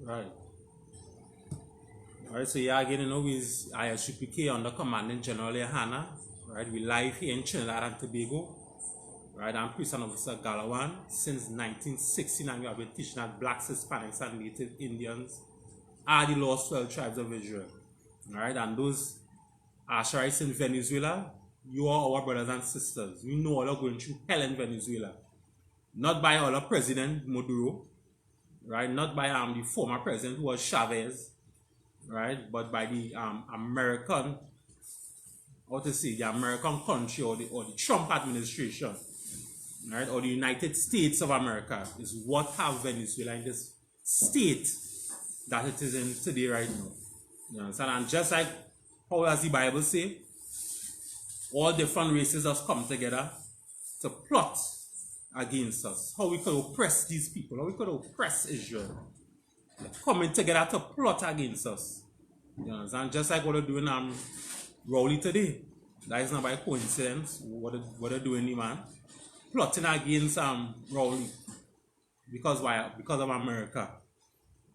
Right. All right, so yeah, again, you know, is I.S.U.P.K under commanding General Yahanna. Right, we live here in Trinidad and Tobago. Right, I'm Priest and Officer Galawan. Since 1969, we have been teaching that blacks, Hispanics, and Native Indians are the lost 12 tribes of Israel. All right, and those Asherites in Venezuela, you are our brothers and sisters. We know all are going through hell in Venezuela. Not by our President Maduro, right? Not by the former president who was Chavez, right? But by the American, how to say, the American country or the Trump administration, right? Or the United States of America is what have Venezuela in this state that it is in today right now. You understand? And just like how does the Bible say, all different races have come together to plot against us. How we could oppress these people, how we could oppress Israel. They're coming together to plot against us. You understand? Just like what they're doing ROWLEY today. That is not by coincidence what they're doing, man. Plotting against ROWLEY. Because why? Because of America.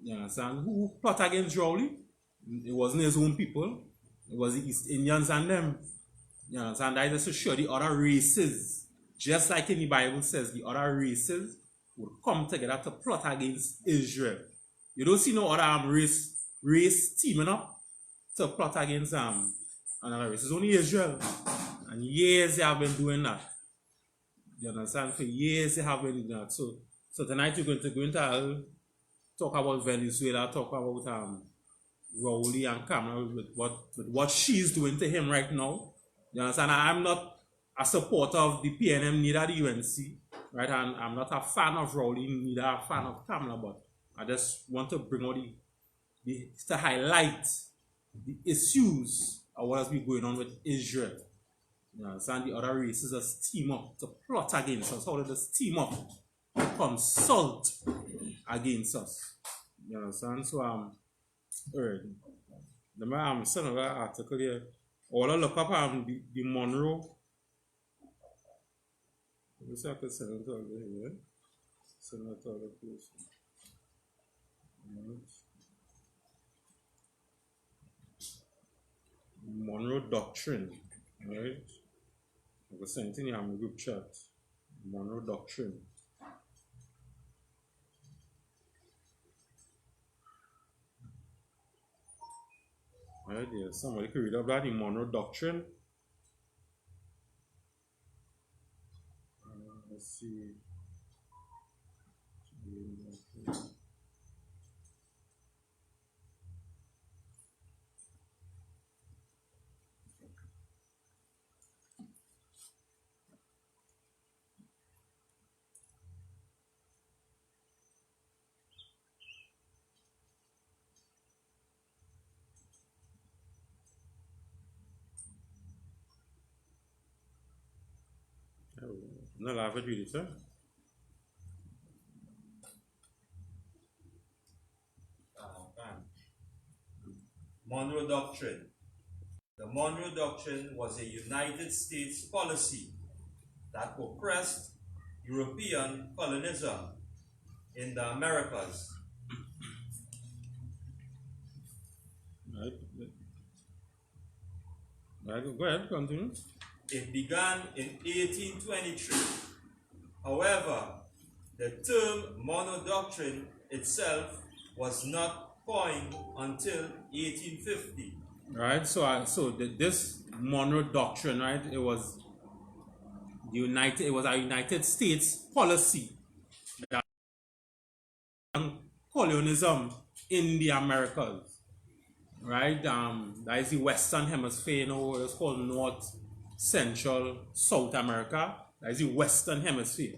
You understand? Who plot against ROWLEY? It wasn't his own people. It was the East Indians and them. You understand? That is to show the other races. Just like in the Bible says, the other races would come together to plot against Israel. You don't see no other race teaming up to plot against another race. It's only Israel. And years they have been doing that. You understand? For years they have been doing that. So tonight we're going to go into talk about Venezuela, talk about ROWLEY and KAMLA with what she's doing to him right now. You understand? I'm not a supporter of the PNM, neither the UNC, right? And I'm not a fan of ROWLEY, neither a fan of KAMLA, but I just want to bring out to highlight the issues of what has been going on with Israel. You understand? The other races just team up to plot against us. How do they just team up to consult against us? You understand? So all right. I'm sending an article here. All I look up the Monroe. Let me see if I can send it over here. Send it over place. Monroe Doctrine. Right? I will send it in your group chat. Monroe Doctrine. Right there. Somebody could read about the Monroe Doctrine. Let's see. No, I haven't read it, sir. Monroe Doctrine. The Monroe Doctrine was a United States policy that oppressed European colonism in the Americas. Right. Go ahead, continue. It began in 1823. However, the term Monroe Doctrine itself was not coined until 1850. Right. So this Monroe Doctrine, right? It was a United States policy that colonialism in the Americas. Right. That is the Western Hemisphere. You know, it's called North, Central, South America. That is the Western Hemisphere.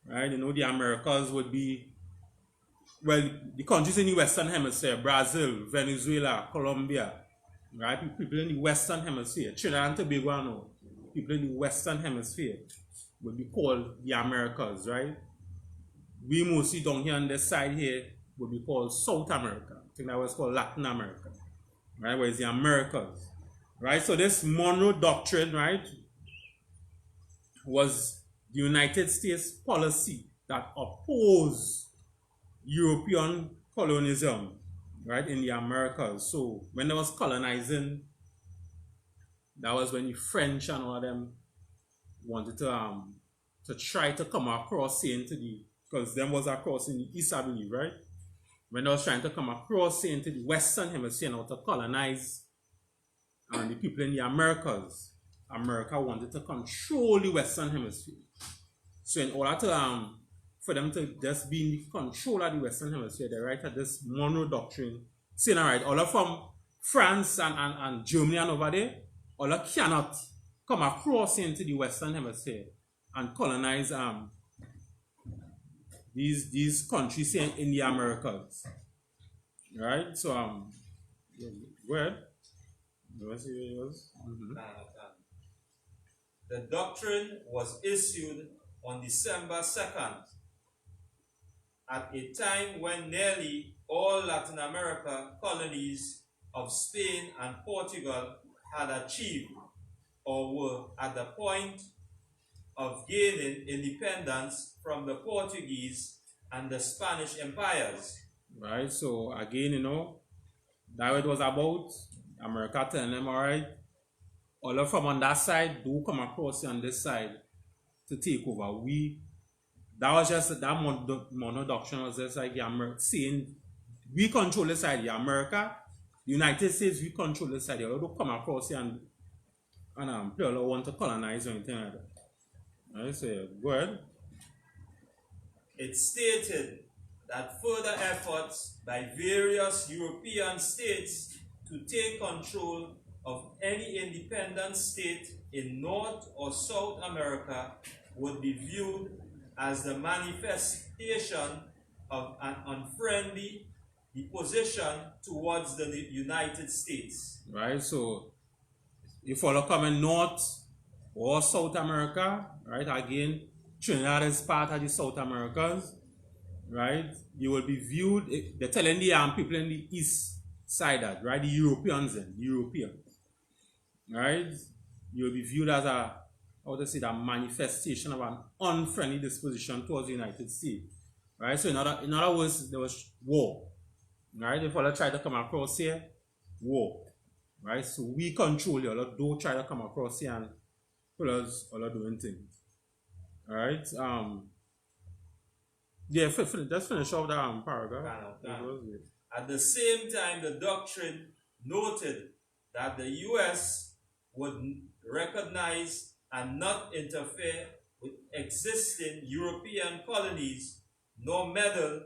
Right. You know, the Americas would be well, the countries in the Western Hemisphere, Brazil, Venezuela, Colombia, right? People in the Western Hemisphere, Trinidad and Tobago, people in the Western Hemisphere would be called the Americas, right? We mostly down here on this side here would be called South America. I think that was called Latin America, right? Where it's the Americas, right? So this Monroe Doctrine, right, was the United States policy that opposed European colonialism, right, in the Americas. So when there was colonizing, that was when the French and all of them wanted to try to come across into the, because them was across in the east, I believe, right? When they was trying to come across into the Western Hemisphere now to colonize the people in the Americas, America wanted to control the Western Hemisphere. So in order to for them to just be in the control of the Western Hemisphere, they write this Monroe Doctrine, saying, all right, all of from France and Germany and over there, all of cannot come across into the Western Hemisphere and colonize these countries in the Americas. Right? So go ahead. The doctrine was issued on December 2nd, at a time when nearly all Latin America colonies of Spain and Portugal had achieved or were at the point of gaining independence from the Portuguese and the Spanish empires. Right, so again, you know, that it was about America telling them, all right, all of from on that side do come across on this side to take over. That was just that Monroe Doctrine was just like saying we control this side, the America, the United States, we control this side. They don't come across here and people want to colonize or anything like that. Right, so yeah, go ahead. It stated that further efforts by various European states to take control of any independent state in North or South America would be viewed as the manifestation of an unfriendly disposition towards the United States. Right, so if all are coming North or South America, right, again, Trinidad is part of the South Americas, right, you will be viewed, they're telling the people in the east side that, right, the Europeans, right, you will be viewed as a, how to say, that manifestation of an unfriendly disposition towards the United States, right? So in other words, there was war, right? If all try to come across here, war, right? So we control you, don't try to come across here and put us all doing things, all right? Yeah, just finish off that paragraph. At the same time, the doctrine noted that the U.S. would recognize and not interfere with existing European colonies, nor meddle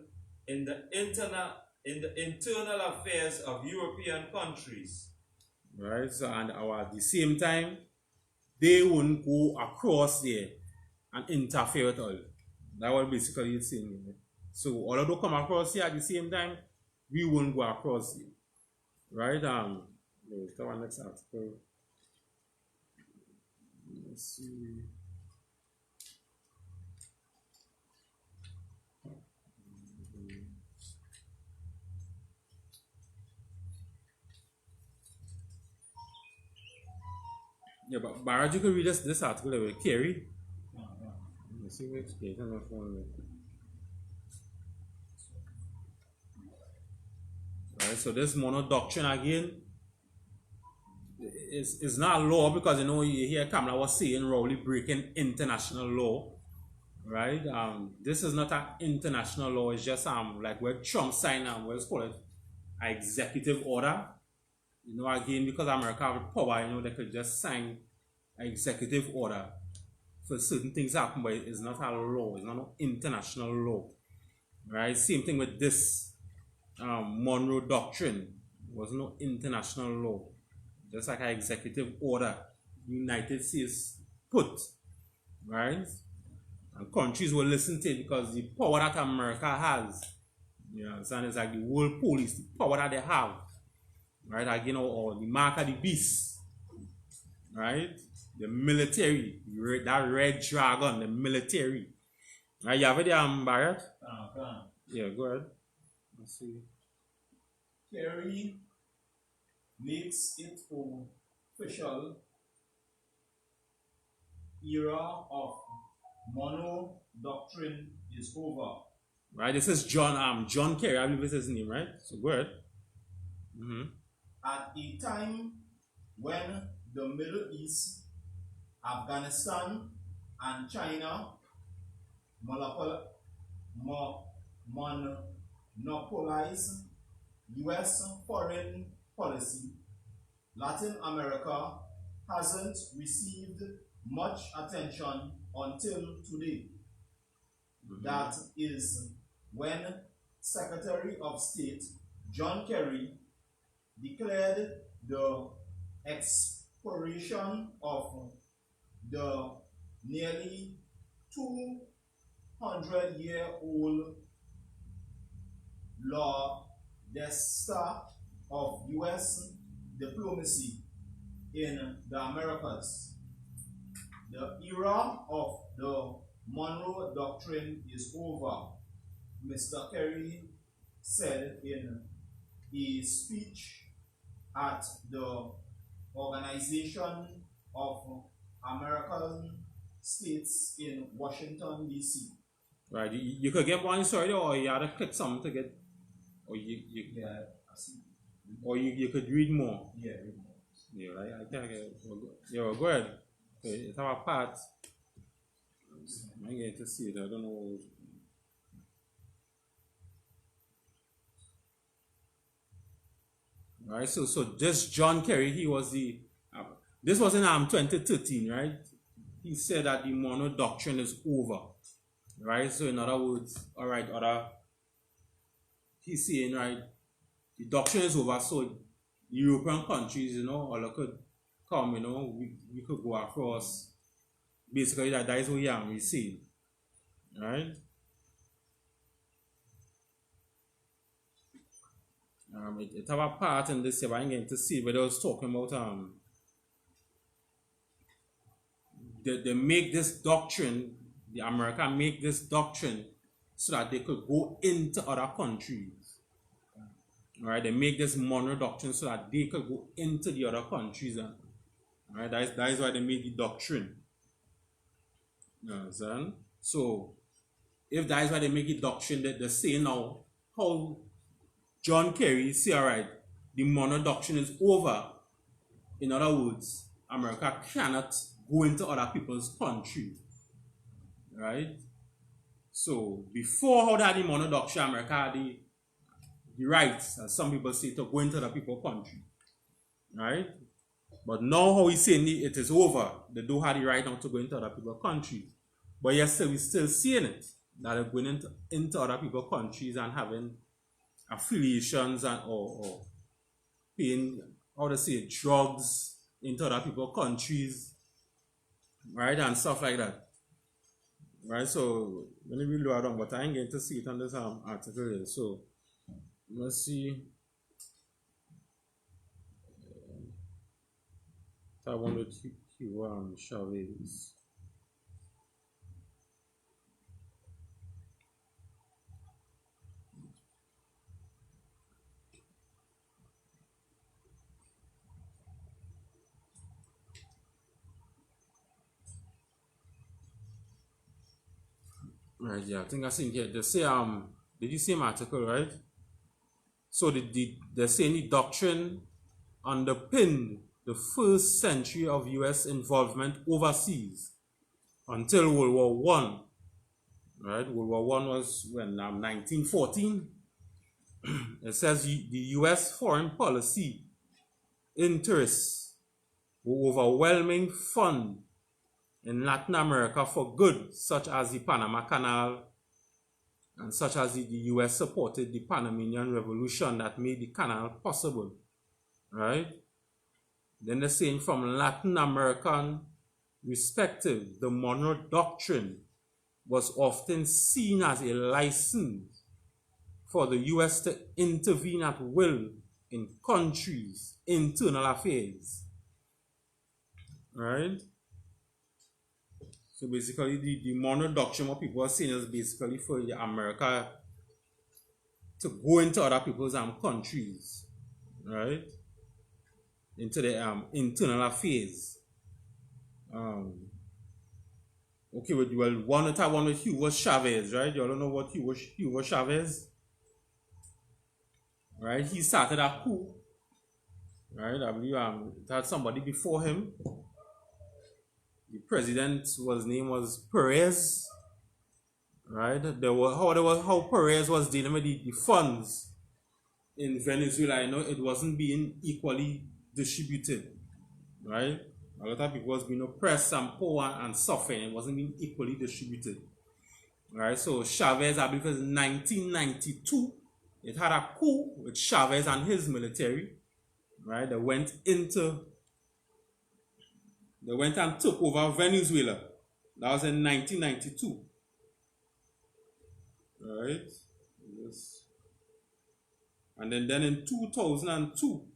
in the internal affairs of European countries. Right, so and at the same time, they wouldn't go across there and interfere with all. That was basically the same. So although come across here at the same time, we won't go across here. Right? Let's go on next article. Let's see. Yeah, but Barrett, you can read this article with Kerry. Let's see which page on my phone. Right, so this Monroe Doctrine again is not law, because you know you hear KAMLA was saying ROWLEY breaking international law, right? This is not an international law. It's just like where Trump signed what's called an executive order. You know, again, because America have power, you know, they could just sign an executive order for certain things happen, but it's not a law. It's not an international law, right? Same thing with this Monroe Doctrine. It was no international law. Just like an executive order the United States put, right? And countries will listen to it because the power that America has, You understand? It's like the world police, the power that they have, right? Like, you know, or the mark of the beast, right? The military, that red dragon, the military. Right, you have it there, Barrett? Yeah, go ahead. Let's see. Kerry makes it official era of mono doctrine is over. Right, this is John Kerry, I believe this is his name, right? So go ahead. At a time when the Middle East, Afghanistan, and China monopolize U.S. foreign policy, Latin America hasn't received much attention until today. That is when Secretary of State John Kerry declared the expiration of the nearly 200-year-old law d'etat of U.S. diplomacy in the Americas. The era of the Monroe Doctrine is over, Mr. Kerry said in a speech at the Organization of American States in Washington, D.C. Right, you could get one sorry, or you had to click something to get, or you could read more. Yeah, read more. Yeah, right. I think yeah, go ahead. Okay, it's our part. I get to see it. I don't know. Right. So this John Kerry, he was this was in 2013, right? He said that the mono doctrine is over. Right. So in other words, all right, he's saying, right, the doctrine is over. So European countries, you know, all could come, you know, we could go across. Basically, that is what we see, right? It have a part in this, but I'm going to see, but I was talking about they make this doctrine, the America make this doctrine so that they could go into other countries. Right? They make this mono doctrine so that they could go into the other countries. Right? That is why they made the doctrine. You understand? So, if that is why they make it doctrine, that they say now, how John Kerry say, all right, the mono doctrine is over. In other words, America cannot go into other people's country. Right? So, before how that the mono doctrine, America had the rights, as some people say, to go into other people's country. Right? But now how he's saying it is over. They don't have the right now to go into other people's countries. But yes, we're still seeing it. That they're going into other people's countries and having affiliations and or paying, how to say, drugs into other people's countries. Right? And stuff like that. Right? So let me read it down, but I ain't going to see it on this article here. So let's see. I wanted to Chavez. Right, yeah, I think I seen here. They say did you see my article, right? So they're saying the doctrine underpinned the first century of U.S. involvement overseas until World War I. Right? World War I was when 1914. It says the U.S. foreign policy interests were overwhelming fund in Latin America for good, such as the Panama Canal, and such as the U.S. supported the Panamanian Revolution that made the canal possible. Right? Then they're saying from Latin American perspective, the Monroe Doctrine was often seen as a license for the US to intervene at will in countries' internal affairs. Right? So basically, the modern doctrine, what people are saying, is basically for America to go into other people's countries, right? Into the internal affairs. Okay, well, one at one with Hugo Chavez, right? You all know what Hugo Chavez, right? He started a coup, right? I believe it had somebody before him. The president name was Perez, right? How Perez was dealing with the funds in Venezuela. I know it wasn't being equally distributed, right? A lot of people was being oppressed and poor and suffering. It wasn't being equally distributed. Right? So Chavez, I believe it was 1992, it had a coup with Chavez and his military. Right? They went and took over Venezuela. That was in 1992. Right? Yes. And then in 2002,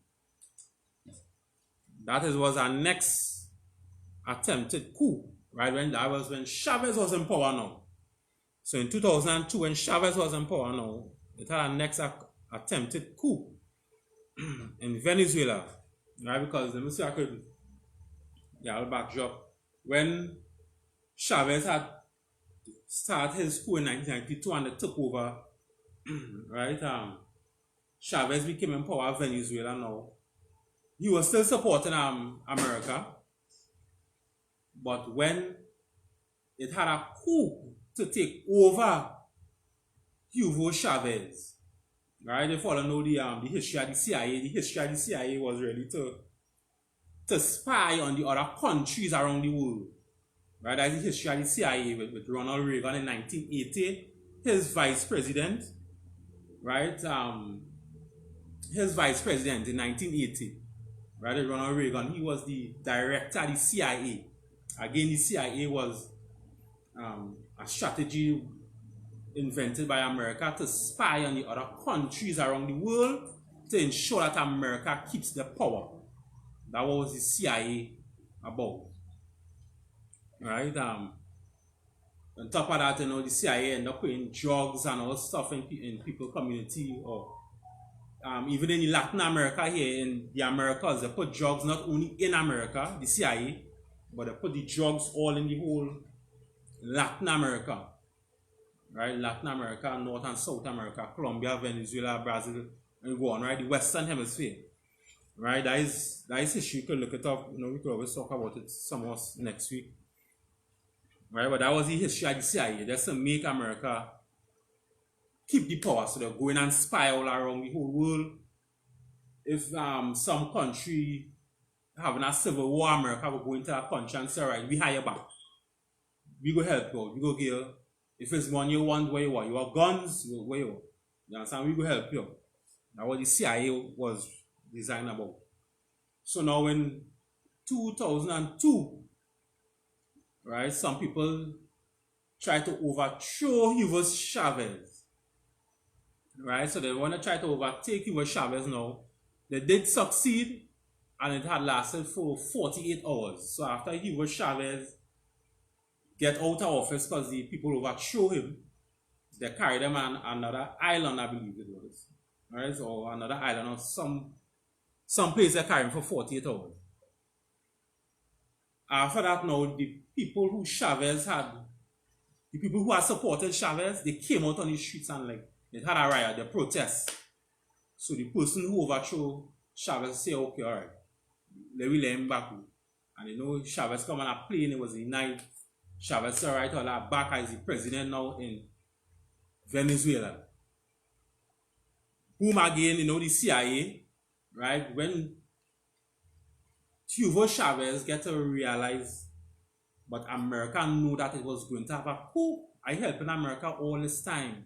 was our next attempted coup, right? When Chavez was in power now. So in 2002, when Chavez was in power now, it had a next attempted coup in Venezuela, right? Because let me see, I'll backdrop. When Chavez had started his coup in 1992 and they took over, right? Chavez became in power of Venezuela now. He was still supporting America. But when it had a coup to take over Hugo Chavez, right? If you all know the history of the CIA, the history of the CIA was really to spy on the other countries around the world. Right? That's the history of the CIA with Ronald Reagan in 1980, his vice president, right? His vice president in 1980, right? Ronald Reagan, he was the director of the CIA. Again, the CIA was a strategy invented by America to spy on the other countries around the world to ensure that America keeps the power. That was the CIA about. Right? On top of that, the CIA ended up putting drugs and all stuff in people's community, or even in Latin America here in the Americas, they put drugs not only in America, the CIA, but they put the drugs all in the whole Latin America. Right? Latin America, North and South America, Colombia, Venezuela, Brazil, and go on, right? The Western Hemisphere. Right? That is history. You could look it up. We could always talk about it somewhat next week. Right? But that was the history of the CIA. Just to make America keep the power. So they're going and spy all around the whole world. If some country having a civil war, America will go into a country and say, all right, we hire back. We go help you. We go give. If it's one you want, where you want. You want guns, where you want. You understand? We go help you. That's what the CIA was designed about. So now in 2002, right, some people try to overthrow Hugo Chavez. Right, so they want to try to overtake Hugo Chavez now. They did succeed, and it had lasted for 48 hours. So after Hugo Chavez get out of office because the people overthrew him, they carried him on another island, I believe it was. Right, so another island or some place they carried him for 48 hours. After that now, the people who had supported Chavez, they came out on the streets and they had a riot, they protest. So the person who overthrew Chavez say, okay, all right, let him back. And Chavez come on a plane, it was the night. Chavez said, all right, all that back as the president now in Venezuela. Boom again, the CIA, right? When Hugo Chavez get to realize, but America knew that it was going to have a coup. I helping America all this time,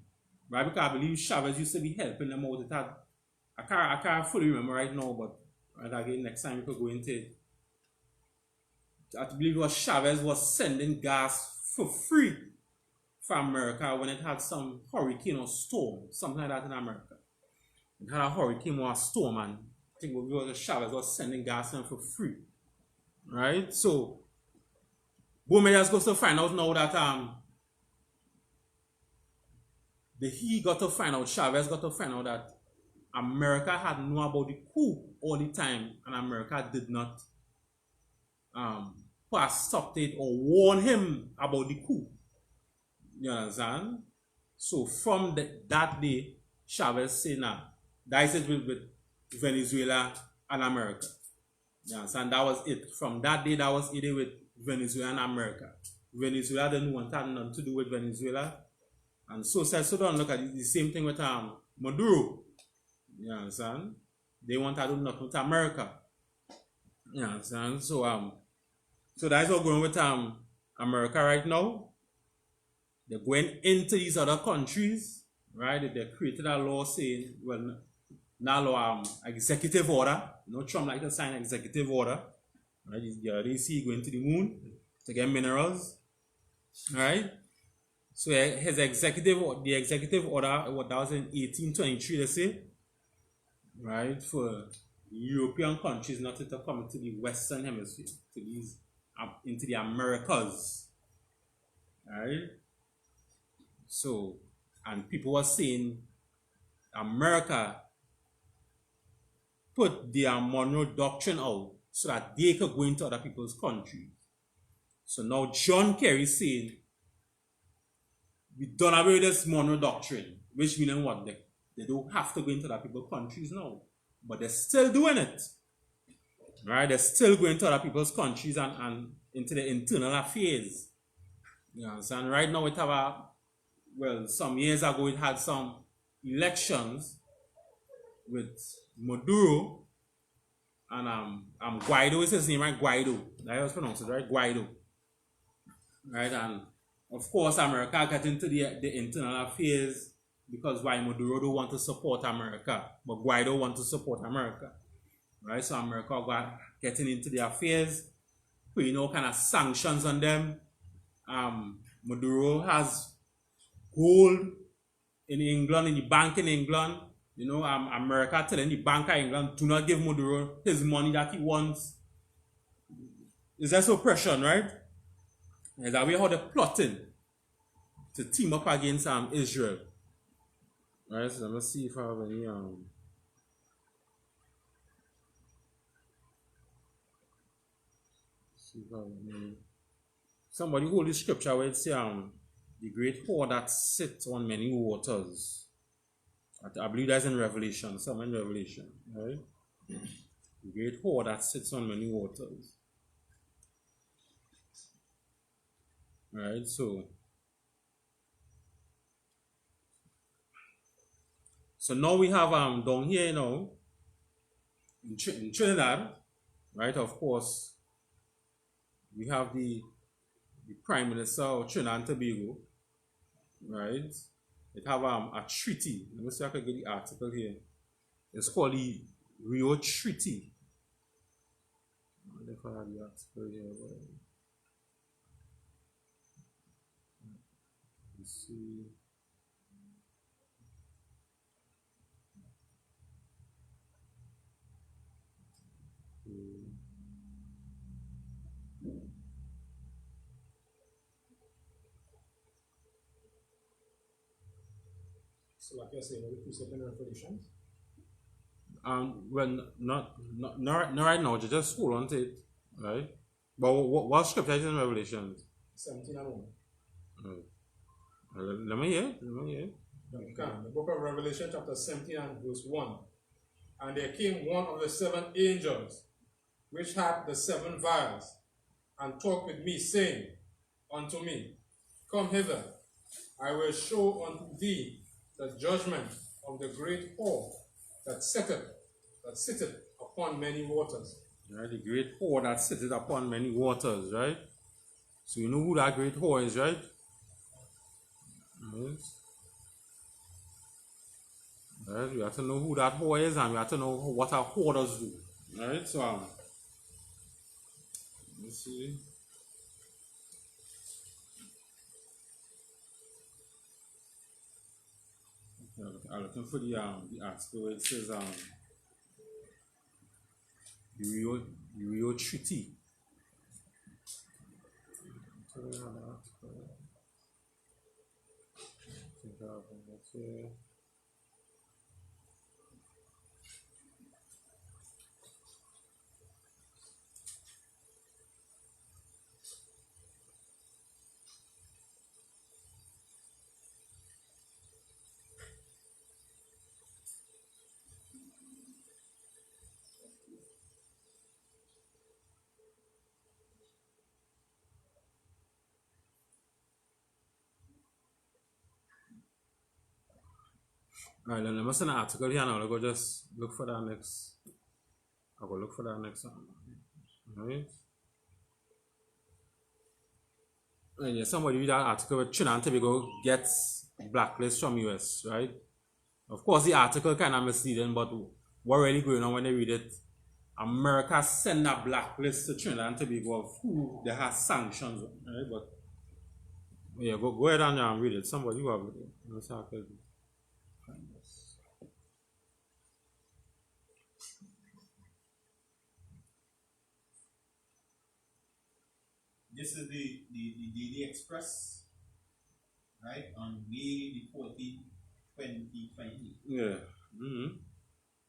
right? Because I believe Chavez used to be helping them out. I can't fully remember right now, but right again next time we could go into it. I believe it was Chavez was sending gas for free from America when it had some hurricane or storm, something like that in America. It had a hurricane or a storm, and I think the Chavez was sending gas in for free. Right? So, Bowman just goes to find out now that he got to find out, Chavez got to find out that America had known about the coup all the time, and America did not stop it or warn him about the coup. You understand? So from that day, Chavez said, "Nah, that is it with Venezuela and America." You understand? That was it. From that day, that was it with Venezuela and America. Venezuela didn't want nothing to do with Venezuela. And so don't look at it. The same thing with Maduro. You understand? They want to do nothing with America. You understand? So that's what's going with America right now. They're going into these other countries, right? They created a law saying, well, now law, executive order. You know, Trump like to sign executive order. Right? They see going to the moon to get minerals. Right? So the executive order, that was in 1823, they say, right, for European countries not to come to the Western Hemisphere, to these into the Americas. Right? So, and people were saying America put the Monroe Doctrine out so that they could go into other people's countries. So now John Kerry saying, we done away with this Monroe Doctrine, which means what? They don't have to go into other people's countries now. But they're still doing it. Right? They're still going to other people's countries and into the internal affairs. You know, and right now we have some years ago it had some elections with Maduro and Guaido is his name, right? Guaido. That was pronounced, right? Guaido. Right? And of course America got into the internal affairs because why Maduro don't want to support America, but Guaido want to support America. Right? So America got getting into the affairs, putting all kind of sanctions on them. Maduro has gold in England, in the bank in England. You know, America telling the bank in England, do not give Maduro his money that he wants. Is that oppression, right? Is that way how they're plotting to team up against Israel? Right, so let me see if I have any somebody hold the scripture where it say the great whore that sits on many waters. I believe that's in Revelation, somewhere in Revelation, right? The great whore that sits on many waters. Right, so now we have down here, you know, in Trinidad, right? Of course, we have the Prime Minister of Trinidad and Tobago, right? It have a treaty. Let me see if I can get the article here. It's called the Rio Treaty. I don't know if I have the article here, but let's see. So like you're saying, the precept and Revelations? Well, not right now. Just hold on to it, right? But what scripture is in Revelations? 17 and 1. Let me hear. You can. The book of Revelation, chapter 17 and verse 1. And there came one of the 7 angels, which had the 7 vials, and talked with me, saying unto me, Come hither, I will show unto thee the judgment of the great whore that sitteth upon many waters. Right, the great whore that sitteth upon many waters, right? So you know who that great whore is, right? Yes. Right, we have to know who that whore is, and we have to know what our whore does do. Right, so let's see. I'm looking for the article where it says the Rio Treaty. So we have an article. I think I have it here. Alright, then let me send an article here now. I'll go just look for that next. I'll go look for that next one. Alright. And yeah, somebody read that article where Trinidad and Tobago gets blacklist from US, right? Of course, the article kind of misleading, but what really going on when they read it? America send a blacklist to Trinidad and Tobago of who they have sanctions on, right? But yeah, go ahead and read it. Somebody who have it. Let's see how I can find this. This is the Daily Express, right, on May the 14th, 2020. Yeah.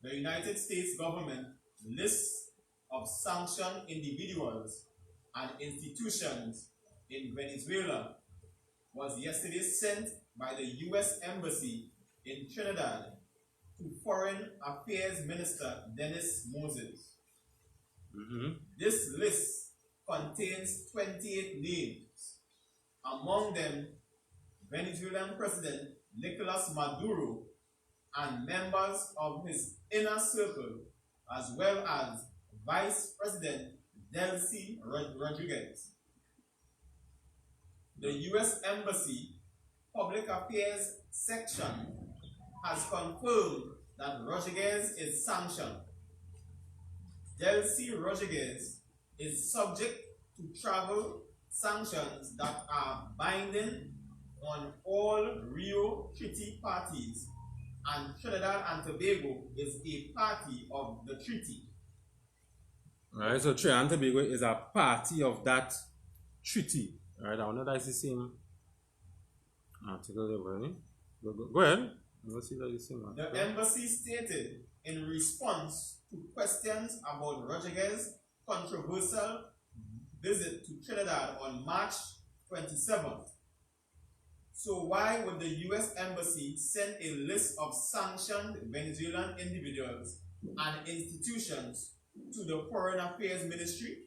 The United States government list of sanctioned individuals and institutions in Venezuela was yesterday sent by the U.S. Embassy in Trinidad to Foreign Affairs Minister Dennis Moses. This list contains 28 names, among them Venezuelan President Nicolas Maduro and members of his inner circle, as well as Vice President Delcy Rodriguez. The U.S. Embassy Public Affairs section has confirmed that Rodriguez is sanctioned. Delcy Rodriguez is subject to travel sanctions that are binding on all Rio Treaty parties, and Trinidad and Tobago is a party of the treaty. Right, so Trinidad and Tobago is a party of that treaty. Right, I know that's the same article there, right? Go ahead. Let's see that the same article. The embassy stated in response to questions about Rodriguez's controversial visit to Trinidad on March 27th. So why would the U.S. Embassy send a list of sanctioned Venezuelan individuals and institutions to the Foreign Affairs Ministry?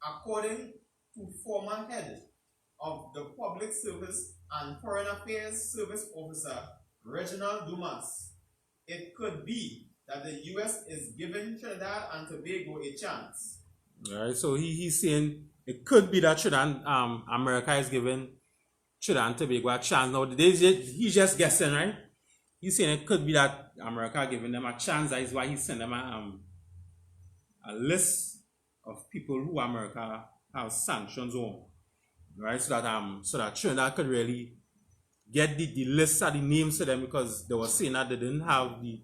According to former head of the Public Service and Foreign Affairs Service Officer Reginald Dumas, it could be that the U.S. is giving Trinidad and Tobago a chance. Right, so he's saying it could be that Trinidad, America is giving Trinidad and Tobago a chance. Now, he's just guessing, right? He's saying it could be that America giving them a chance. That is why he's sending them a list of people who America has sanctions on, right? So that Trinidad could really get the list of the names to them, because they were saying that they didn't have the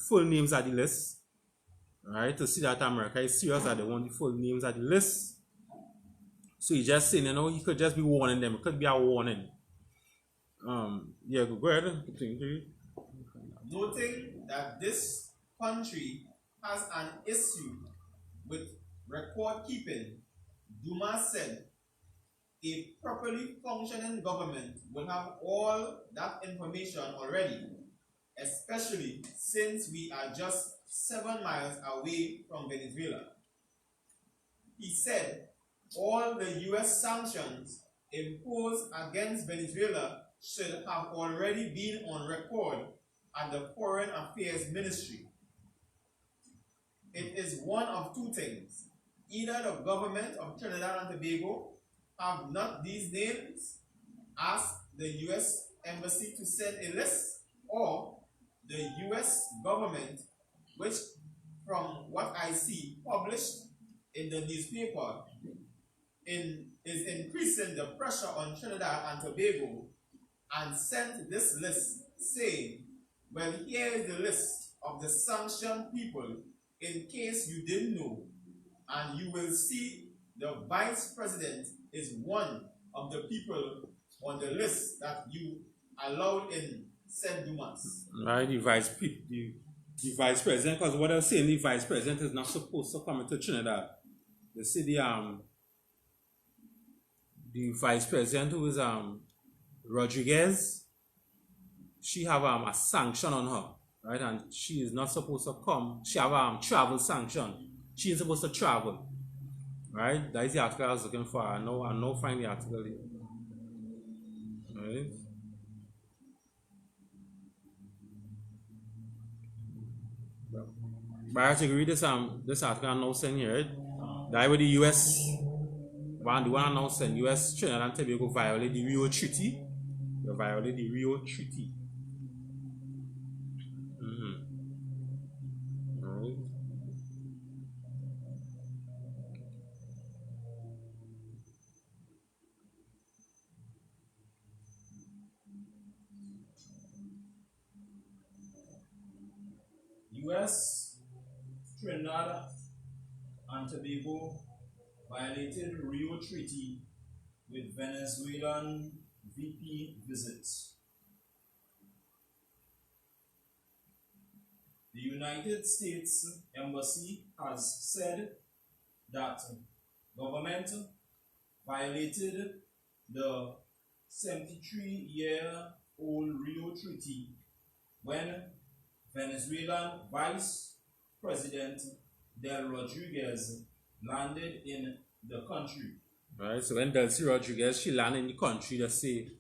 full names of the list, right? To see that America is serious that they want the full names of the list. So he's just saying, he could just be warning them. It could be a warning. Yeah, go ahead. Noting that this country has an issue with record keeping, Dumas said a properly functioning government will have all that information already, especially since we are just 7 miles away from Venezuela. He said all the U.S. sanctions imposed against Venezuela should have already been on record at the Foreign Affairs Ministry. It is one of two things. Either the government of Trinidad and Tobago have not these names, ask the U.S. Embassy to send a list, or the U.S. government, which from what I see published in the newspaper, is increasing the pressure on Trinidad and Tobago and sent this list saying, well, here is the list of the sanctioned people in case you didn't know, and you will see the vice president is one of the people on the list that you allowed in St. Dumas. Right, the vice president, because what they're saying, the vice president is not supposed to come into Trinidad. They say the vice president, who is Rodriguez, she have a sanction on her, right, and she is not supposed to come. She have a travel sanction. She is supposed to travel, right? That is the article I was looking for. I know find the article here. Right. But I actually read this article I'm now saying here, right? That with the US, the one now saying US, Trinidad and Tobago violate the Rio Treaty. They violate the Rio Treaty. Right. US, Trinidad and Tobago violated Rio Treaty with Venezuelan VP visits. The United States Embassy has said that government violated the 73-year-old Rio Treaty when Venezuelan Vice President Del Rodriguez landed in the country. Right, so when Delcy Rodriguez, she landed in the country, they say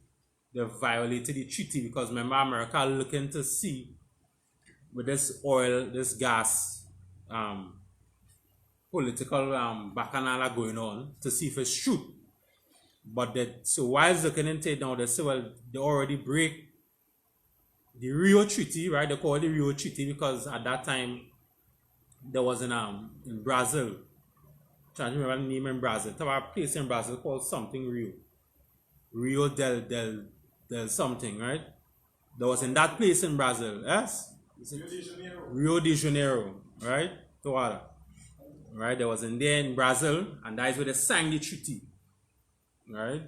they violated the treaty because remember America looking to see with this oil, this gas, political bacchanal going on to see if it's true. But so while looking into it now, they say, well, they already break the Rio Treaty, right? They call it the Rio Treaty because at that time there was in Brazil. I'm trying to remember the name in Brazil. There was a place in Brazil called something Rio del something, right? There was in that place in Brazil, yes? Rio de Janeiro, right? Right? There was in there in Brazil, and that is where they signed the treaty, right?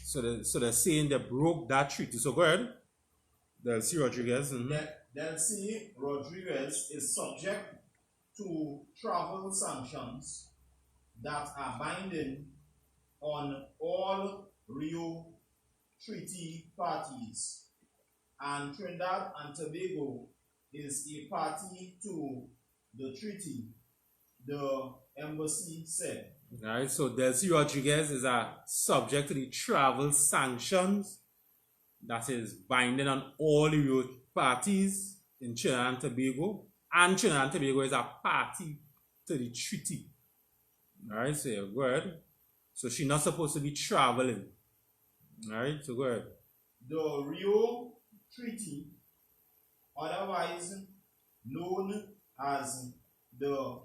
So they're saying they broke that treaty. So go ahead. Delcy Rodriguez. Delcy Rodriguez is subject to travel sanctions that are binding on all Rio Treaty parties, and Trinidad and Tobago is a party to the treaty, the embassy said. Right, so Delcy Rodriguez is subject to the travel sanctions that is binding on all the Rio parties in Trinidad and Tobago, and Trinidad and Tobago is a party to the treaty. Alright, so yeah, go ahead. So she's not supposed to be traveling. Alright, so go ahead. The Rio Treaty, otherwise known as the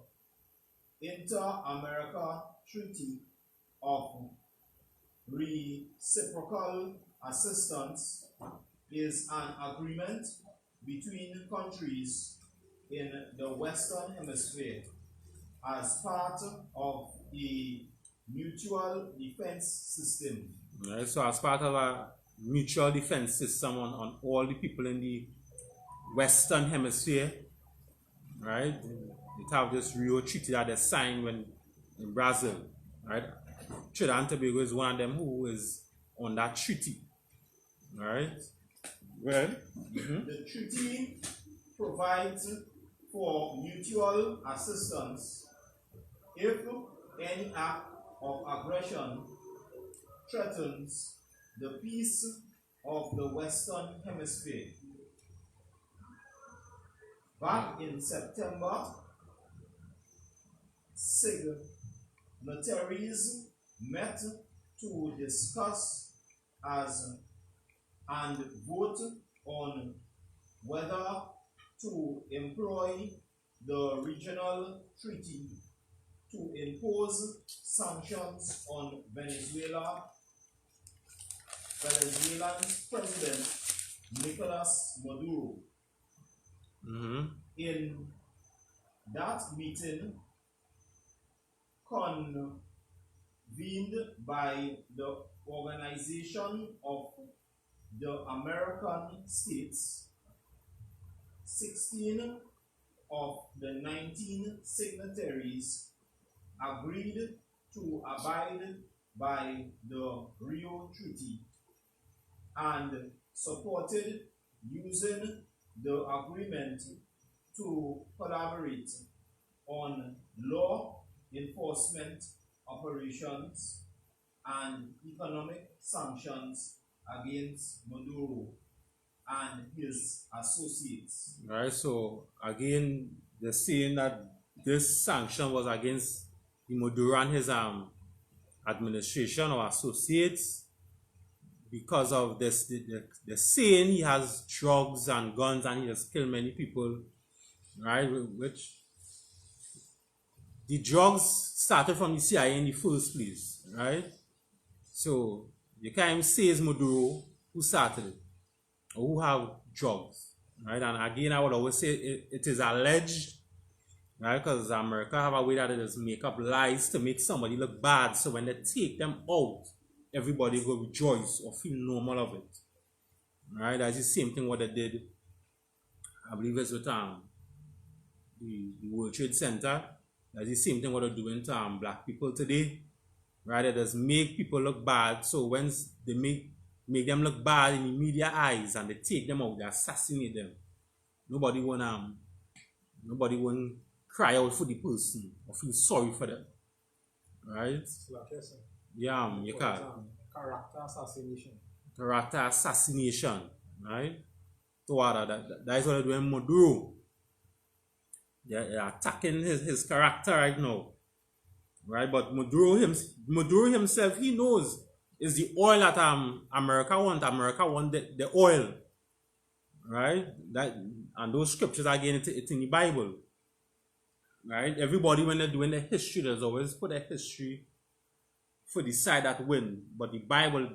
Inter-America Treaty of Reciprocal Assistance, is an agreement between countries in the Western Hemisphere as part of a mutual defense system. Right, so as part of a mutual defense system on all the people in the Western Hemisphere, right? They have this Rio Treaty that they signed when in Brazil, right? Trinidad and Tobago is one of them who is on that treaty, right? Well, the treaty provides for mutual assistance if any act of aggression threatens the peace of the Western Hemisphere. Back in September, signatories met to discuss and vote on whether to employ the regional treaty to impose sanctions on Venezuela Venezuelan President Nicolas Maduro. In that meeting convened by the Organization of the American States, 16 of the 19 signatories agreed to abide by the Rio Treaty and supported using the agreement to collaborate on law enforcement operations and economic sanctions against Maduro and his associates. Right, so again, they're saying that this sanction was against Maduro and his administration or associates because of this. They're saying he has drugs and guns and he has killed many people, right? Which the drugs started from the CIA in the first place, right? So you can't even say it's Maduro who started it or who have drugs, right? And again, I would always say it is alleged, right? Because America have a way that it is make up lies to make somebody look bad. So when they take them out, everybody will rejoice or feel normal of it, right? That's the same thing what they did, I believe it's with the World Trade Center. That's the same thing what they're doing to black people today, right? It does make people look bad. So when they make them look bad in the media eyes and they take them out, they assassinate them, nobody won't cry out for the person or feel sorry for them, right? Yeah, you can. Character assassination. Character assassination, right? So that is what they're doing Maduro. They're attacking his character right now, right? But Maduro himself, he knows it's the oil that America want. America want the oil, right? That and those scriptures again, it's in the Bible, right? Everybody when they're doing the history, there's always put a history for the side that win. But the Bible,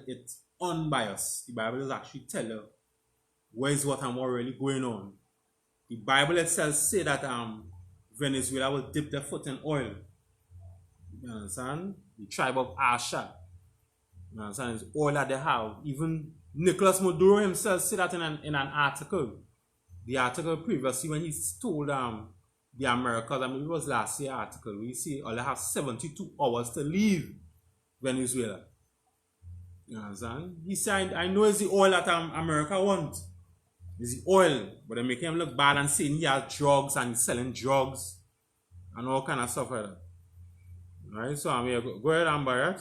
it's unbiased. The Bible is actually tell you where is what and what really going on. The Bible itself say that Venezuela will dip their foot in oil. You understand? The tribe of Asher. You understand? It's oil that they have. Even Nicolas Maduro himself said that in an article. The article previously when he told the Americans, I mean it was last year article, we see all they have 72 hours to leave Venezuela. You understand? He said, I know it's the oil that America wants. It's the oil, but they make him look bad and saying he has drugs and he's selling drugs and all kind of stuff like that. Alright, so I'm here. Go ahead, Amber.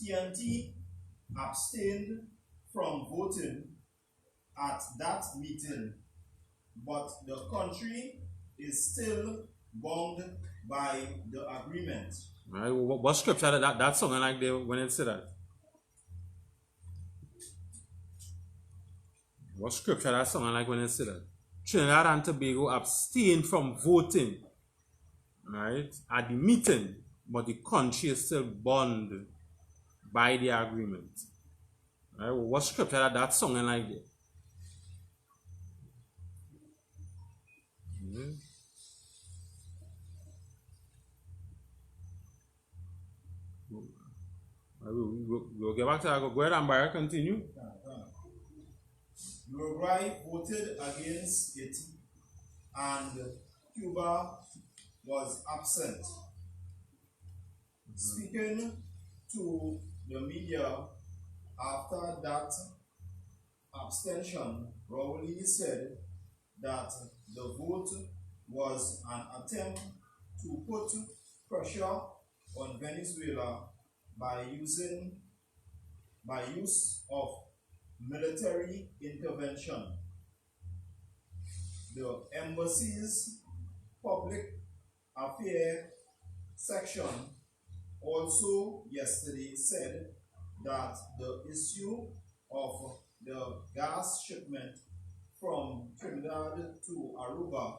TNT abstained from voting at that meeting, but the country is still bound by the agreement. Right, what scripture that song like they when it said that? What scripture that song like when it said that? Trinidad and Tobago abstain from voting, right, at the meeting, but the country is still bound by the agreement. Right, what scripture that song like that? We'll get back to that. Go ahead and Barry, continue. Uruguay voted against it and Cuba was absent. Speaking to the media after that abstention, ROWLEY said that the vote was an attempt to put pressure on Venezuela by use of military intervention. The embassy's public affairs section also yesterday said that the issue of the gas shipment from Trinidad to Aruba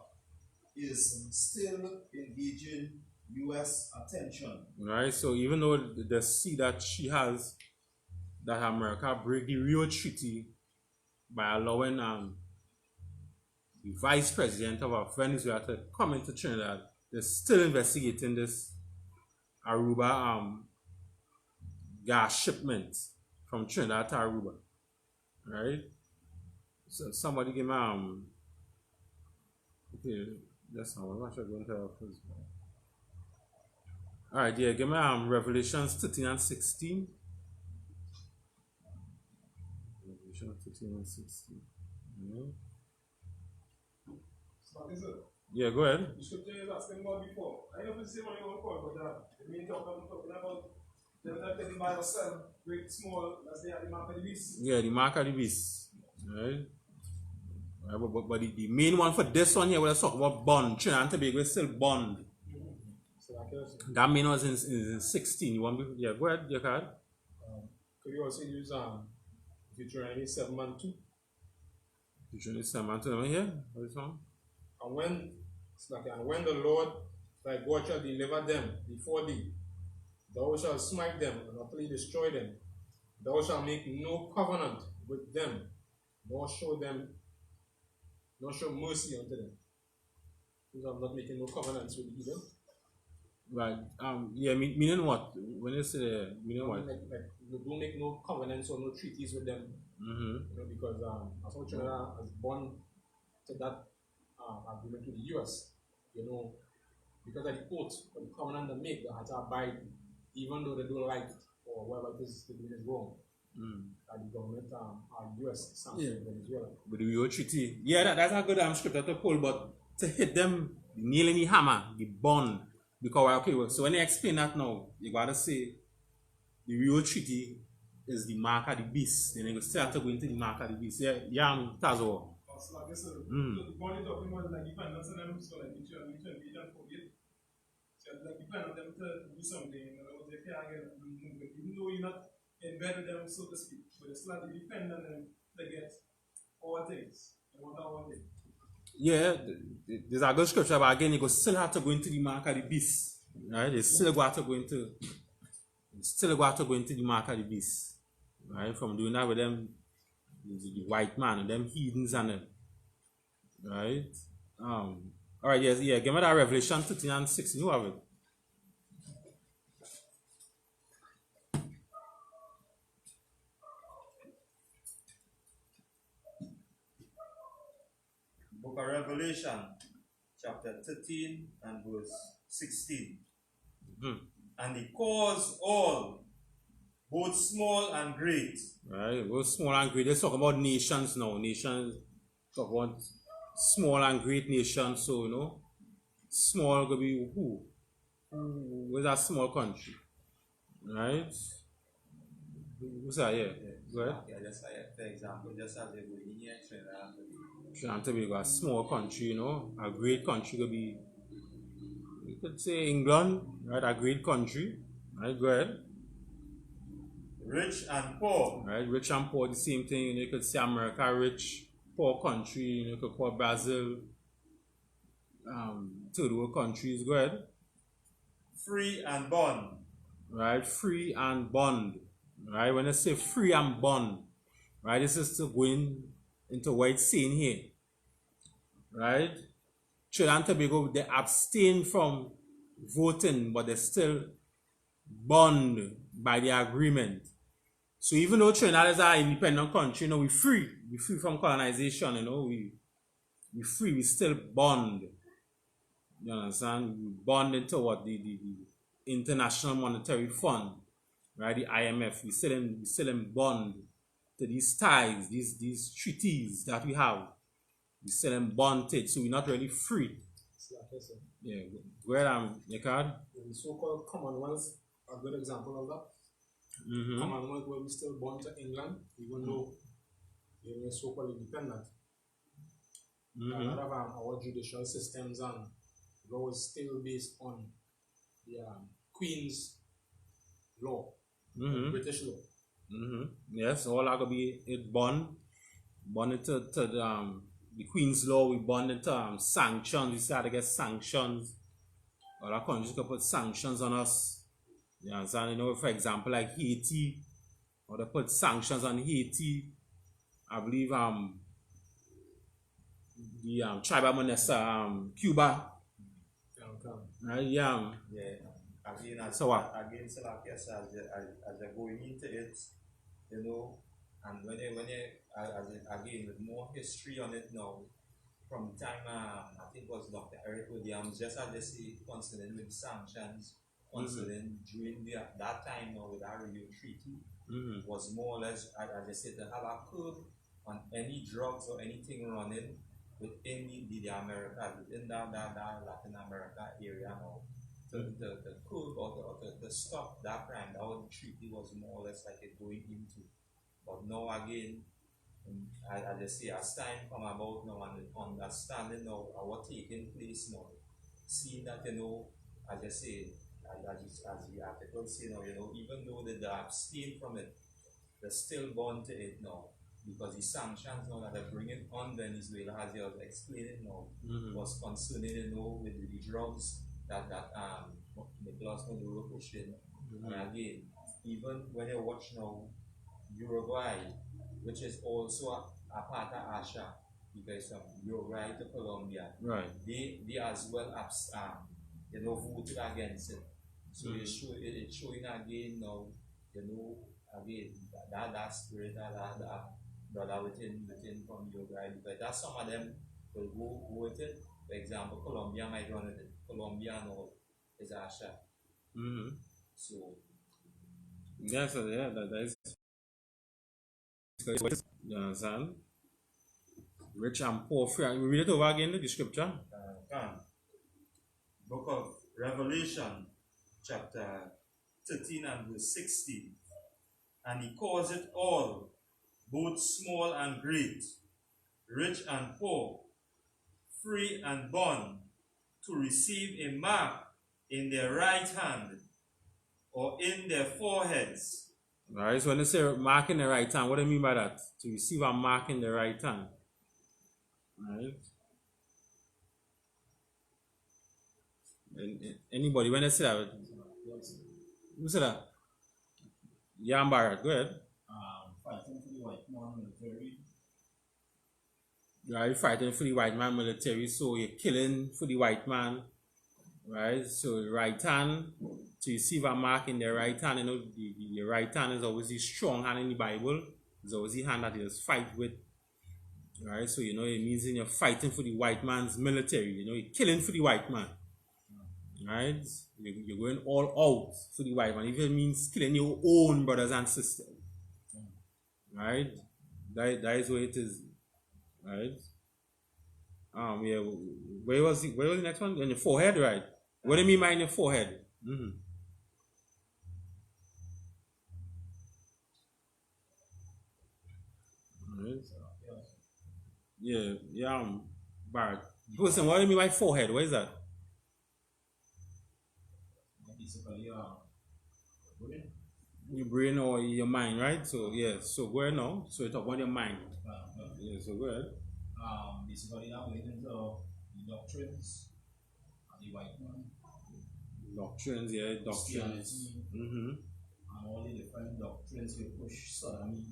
is still engaging U.S. attention. Right? So even though they see that she has, that America break the Rio Treaty by allowing the vice president of Venezuela to come into Trinidad, they're still investigating this Aruba gas shipment from Trinidad to Aruba. Right? So somebody give me okay, that's not what I should go into first. Alright, yeah, give me Revelations 13 and 16. Revelation 13 and 16. Yeah, go ahead. The scripture is asking about before. I know it's the same on your own call, but the main talking about them not taking by yourself, great, small, as they are the mark of the beast. Yeah, the mark of the beast. Right? But the main one for this one here, we're talking about bond. Trinidad and Tobago is still bond. That main was in 16. You want me? Yeah, go ahead, your card. Could you also use Deuteronomy 7 and 2? Deuteronomy 7 and 2, here? What is on? And when the Lord thy God shall deliver them before thee, thou shalt smite them and utterly destroy them. Thou shalt make no covenant with them, nor show mercy unto them. Because I'm not making no covenants with them. Right. Yeah, meaning what? When you say meaning what? Like you don't make no covenants or no treaties with them. Mm-hmm. You know, because as much Trinidad has born to that agreement with the US, you know, because of the oath or the covenant they make, they have to abide, even though they don't like it or whatever it is they're doing is wrong. The government US sanctioned Venezuela. But the Rio Treaty. Yeah, that's a good scripture to pull, but to hit them, the nail in the hammer, the bond. Because, okay, so when you explain that now, you gotta say the Rio Treaty is the mark of the beast. Then you still have to go into the mark of the beast. Yeah, Tazo. So like this, so the bond is talking about like dependence on them, so like you and forget. So like depend on them to do something, or they can't get movement, even though you're not embedded them, so to speak. But it's like you depend on them to get all things. And what I want it. Yeah, there's a good scripture, but again, you still have to go into the mark of the beast. Right? You still got to go into the mark of the beast. Right? From doing that with them, the white man and them heathens and them. Right? Alright, yes, yeah, give me that Revelation 13 and 16. You have it. Book of Revelation, chapter 13 and verse 16. And he caused all, both small and great. Right, both small and great. Let's talk about nations now. Nations, talk about small and great nations. So, you know, small could be who? Where's that small country? Right? Who's that? Yeah. Go ahead. Yeah, just for example, just as they go in here, Trinidad and Tobago, a small country, you know. A great country could be, you could say England, right? A great country. Right, go ahead. Rich and poor. Right, rich and poor, the same thing. You know, you could say America, rich, poor country. You know, you could call Brazil, third world countries. Go ahead. Free and bond. Right, free and bond. Right, when I say free and bond, right, this is to go into what it's saying here. Right, Trinidad and Tobago, they abstain from voting, but they still bond by the agreement. So even though Trinidad is an independent country, you know, we're free from colonization, you know, we're free, we still bond. You understand? We bond into what the International Monetary Fund, right? The IMF. We still in bond to these ties, these treaties that we have. We still in bond to it, so we're not really free. Yeah, where your card? The so-called Commonwealth, a good example of that. Commonwealth where we still born to England, even though we are so-called independent. A lot of our judicial systems and law is still based on the Queen's law, British law. Yes, all that could be it bond into the Queen's law. We bond into sanctions. We start to get sanctions. other countries could put sanctions on us. You understand? You know, for example, like Haiti, or they put sanctions on Haiti. I believe the tribal minister Cuba. Yeah. Again, So what? Again, so like yes, as you're going into it, you know, and when you again with more history on it now, from the time I think it was Dr. Eric Williams, just as they say, concerning with sanctions, concerning during that time now with the ROWLEY Treaty, was more or less, as I said, to have a curb on any drugs or anything running within the America, within that Latin America area now. The curb or the stop that crime, that was the treaty was more or less like it going into. But now again, as I say, as time come about now and understanding now what taking place now, seeing that, you know, as I say, as the article say now, you know, even though they abstain from it, they're still bound to it now. Because the sanctions now that they're bringing on Venezuela, as you have explained now, was concerning, you know, with the drugs that Nicolas Maduro pushing. And again, even when you watch now Uruguay, which is also a part of Asia, because from Uruguay to Colombia, right, they as well you know, voted against it. So it's showing again now, you know, again that spirit that brother within from Uruguay, because that some of them will go with it. For example, Colombia might run with it. Colombia and all is Asia. So yeah, so yeah, that is, you understand? Rich and poor. Read it over again, the scripture. Book of Revelation, chapter 13 and verse 16. And he calls it all, both small and great, rich and poor, free and bond, to receive a mark in their right hand or in their foreheads. Alright, so when they say mark in the right hand, what do you mean by that? To receive a mark in the right hand. Alright. Anybody, when they say that, who said that? Yeah, Barrett, go ahead. Fighting for the white man military. Right, fighting for the white man military, so you're killing for the white man, right? So the right hand, to receive a mark in the right hand, you know, the right hand is always the strong hand in the Bible. It's always the hand that you just fight with, right? So, you know, it means you're fighting for the white man's military, you know, you're killing for the white man, right? You're going all out for the white man, even it means killing your own brothers and sisters, right? That is what it is. Right. Yeah. Where was the next one? In the forehead, right? What do you mean by in the forehead? Right. Yeah. Bart. Listen, what do you mean by forehead? What is that? Basically, Your brain or your mind, right? So yeah. So go ahead now. So you talk about your mind. Yeah. So go ahead. Basically, now we get into the doctrines of the white man. Doctrines, yeah, doctrines. And all the different doctrines we push sodomy.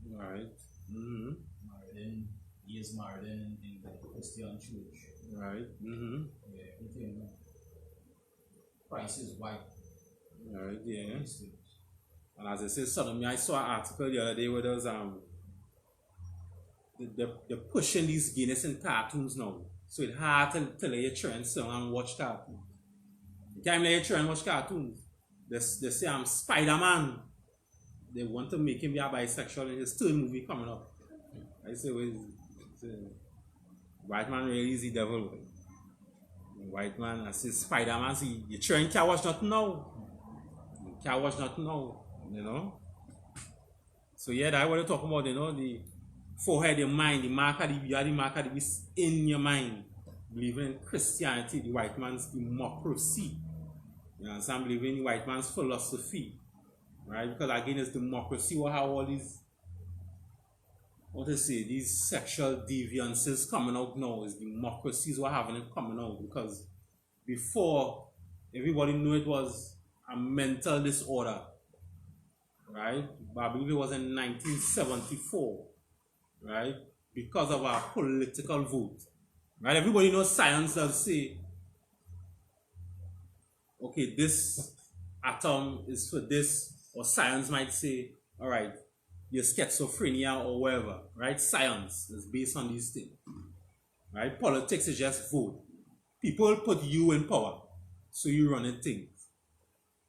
Right. Marrying, he is married in the Christian church. Right. Yeah, everything. Christ is white. Right, yeah. And as I said, sodomy, I saw an article the other day where there was they're pushing these gayness in cartoons now. So it's hard to let your children sit and watch cartoons. You can't let your children watch cartoons. They say I'm Spider-Man. They want to make him be a bisexual in his third movie coming up. I say, well, white man really is the devil. White man, I say Spider-Man, see, your children can't watch nothing now. You can't watch nothing now, you know. So yeah, that's what you're talking about, you know, the forehead, your mind, the mark of the beast in your mind. Believing in Christianity, the white man's democracy. You understand? Believing in the white man's philosophy. Right? Because again, it's democracy what have all these, these sexual deviances coming out now. Is democracy is what having it coming out because before everybody knew it was a mental disorder, right? But I believe it was in 1974, right? Because of our political vote, right? Everybody knows science does say, okay, this atom is for this, or science might say, all right, you're schizophrenia or whatever, right? Science is based on these things, right? Politics is just vote. People put you in power, so you run in things,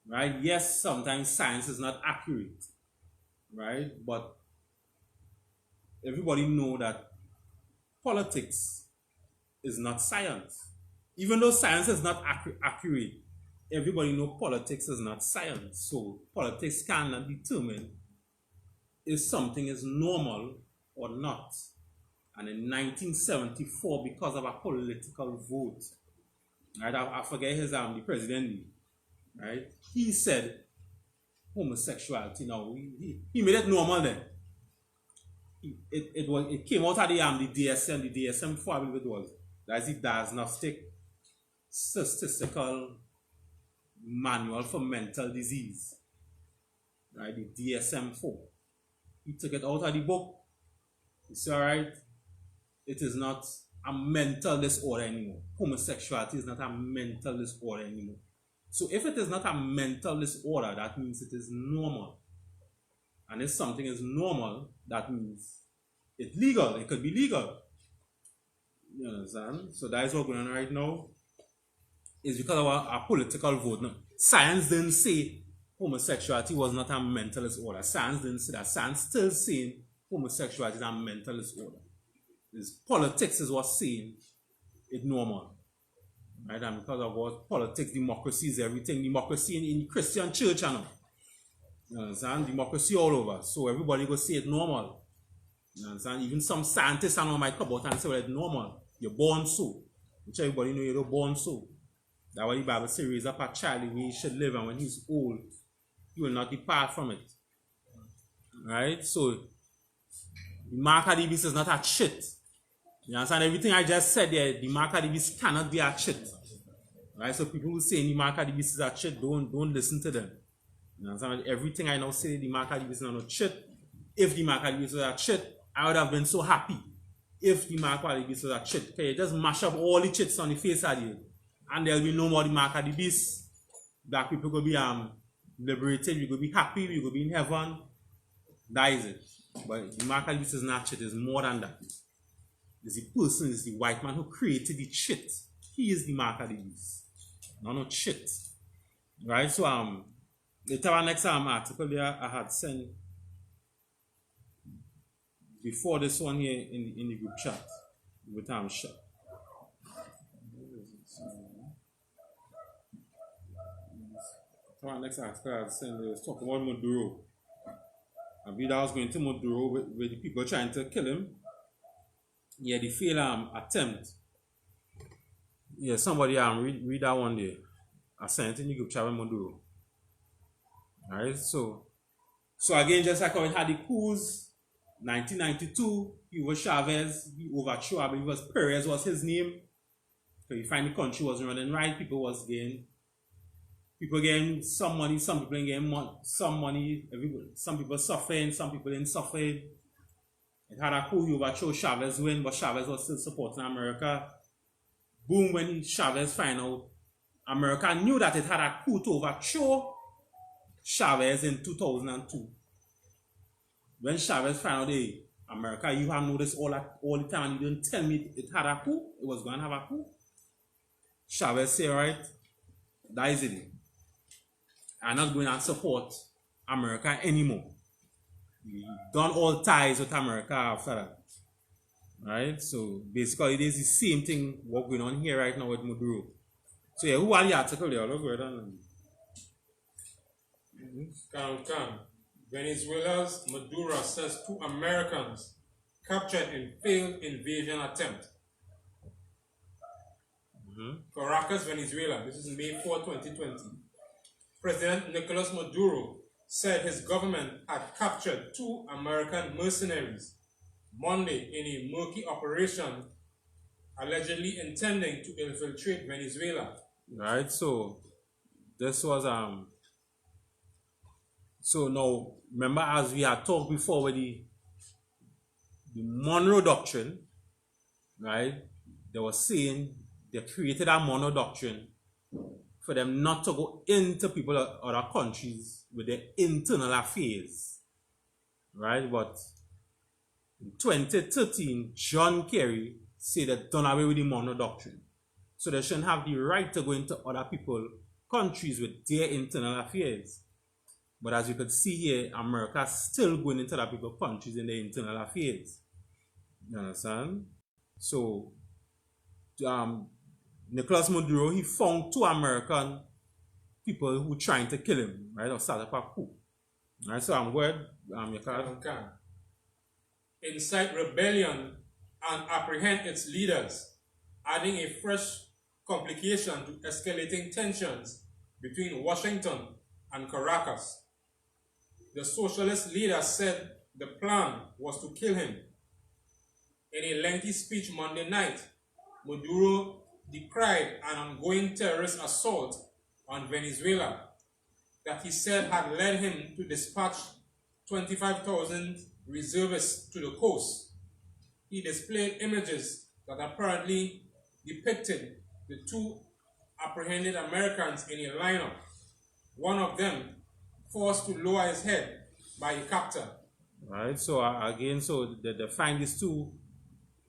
right? Yes, sometimes science is not accurate, right? But everybody know that politics is not science. Even though science is not accurate, everybody know politics is not science. So politics cannot determine if something is normal or not. And in 1974, because of a political vote, right? I forget his the president, right? He said homosexuality. Now he made it normal then. It came out of the DSM. The DSM-4, I believe it was. That's the Diagnostic Statistical Manual for Mental Disease, right? The DSM-4. He took it out of the book. He said, all right, it is not a mental disorder anymore. Homosexuality is not a mental disorder anymore. So if it is not a mental disorder, that means it is normal. And if something is normal, that means it's legal. It could be legal. You understand? So that is what's going on right now. It's because of our political vote. No, science didn't say homosexuality was not a mental disorder. Science didn't say that. Science still saying homosexuality is a mental disorder. Politics is what's saying it's normal. Right? And because of what politics, democracy is everything. Democracy in the Christian church, you know. You understand? Democracy all over. So everybody will say it's normal. You understand? Even some scientists might come out and say, well, it's normal. You're born so. Which everybody know you're born so. That's why the Bible says, raise up a child the way he should live, and when he's old, he will not depart from it. Right? So, the mark of the beast is not a shit. You understand? Everything I just said there, the mark of the beast cannot be a shit. Right? So, people who say the mark of the beast is a shit, don't listen to them. You understand? Everything I now say, the mark of the beast is not a shit. If the mark of the beast was a shit, I would have been so happy. If the mark of the beast was a shit, okay, just mash up all the chits on the face of the earth, and there'll be no more the mark of the beast. Black people will be liberated, we will be happy, we will be in heaven. That is it. But the mark of the beast is not shit, it's more than that. It's the person, it's the white man who created the shit. He is the mark of the beast. No shit. Right? So later our next article there I had sent before this one here in the group chat with shot. Our next article I sent was talking about Maduro. I believe I was going to Maduro with the people trying to kill him. Yeah, the failed attempt. Yeah, somebody read that one there. I sent it in the group chat with Maduro. Alright, so again, just like how it had the coups, 1992, Hugo Chavez, he overthrew, I believe it was Perez was his name. So you find the country was running right, people getting some money, some people getting some money, some people suffering, some people didn't suffer. It had a coup, you overthrow Chavez win, but Chavez was still supporting America. Boom, when Chavez find out, America knew that it had a coup to overthrow Chavez in 2002. When Chavez found out, hey, America, you have noticed all the time, and you didn't tell me it had a coup, it was going to have a coup. Chavez said, right, that is it. I'm not going to support America anymore. We done all ties with America after that. Right? So basically it is the same thing what's going on here right now with Maduro. So yeah, who are the article there? Look where that Venezuela's Maduro says 2 Americans captured in failed invasion attempt. Caracas, Venezuela. This is May 4, 2020. President Nicolas Maduro said his government had captured 2 American mercenaries Monday in a murky operation allegedly intending to infiltrate Venezuela right? So this was so now remember, as we had talked before with the Monroe Doctrine, right? They were saying they created a Monroe Doctrine for them not to go into people of other countries with their internal affairs, right? But in 2013, John Kerry said that done away with the Monroe Doctrine. So they shouldn't have the right to go into other people's countries with their internal affairs. But as you can see here, America is still going into other people's countries in their internal affairs. You understand? So, Nicolas Maduro, he found 2 American people who trying to kill him, right, or start up a coup. Right, so I'm glad you can incite rebellion and apprehend its leaders, adding a fresh complication to escalating tensions between Washington and Caracas. The socialist leader said the plan was to kill him. In a lengthy speech Monday night, Maduro decried an ongoing terrorist assault on Venezuela that he said had led him to dispatch 25,000 reservists to the coast. He displayed images that apparently depicted the 2 apprehended Americans in a lineup, one of them forced to lower his head by a captor. Right, so again, so they find these 2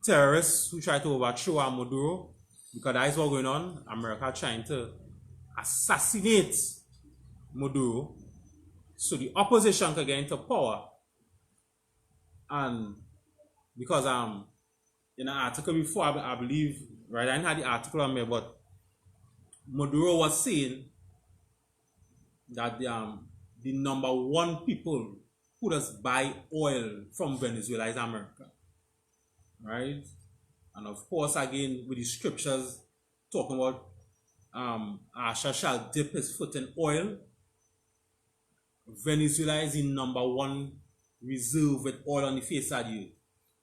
terrorists who try to overthrow Maduro, because that is what's going on. America trying to assassinate Maduro so the opposition can get into power. And because in an article before, I believe, right, I didn't have the article on me, but Maduro was saying that the number 1 people who does buy oil from Venezuela is America, right? And of course, again, with the scriptures talking about Asher shall dip his foot in oil. Venezuela is the number 1 reserve with oil on the face of the earth.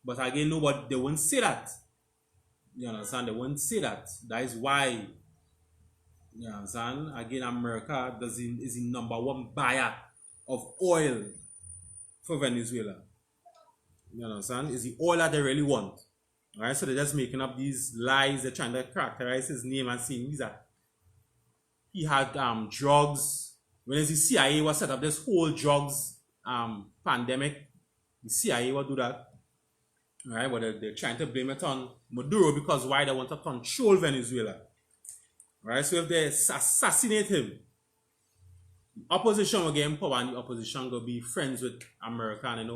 But again, they won't say that. You understand? They won't say that. That is why, you understand? Again, America is the number 1 buyer of oil for Venezuela. You understand? It's the oil that they really want. Alright, so they're just making up these lies. They're trying to characterize his name and saying that he had drugs. When the CIA was set up this whole drugs pandemic, the CIA will do that. Alright, but they're trying to blame it on Maduro because why? They want to control Venezuela. Right, so if they assassinate him, the opposition will get in power and the opposition will be friends with America, and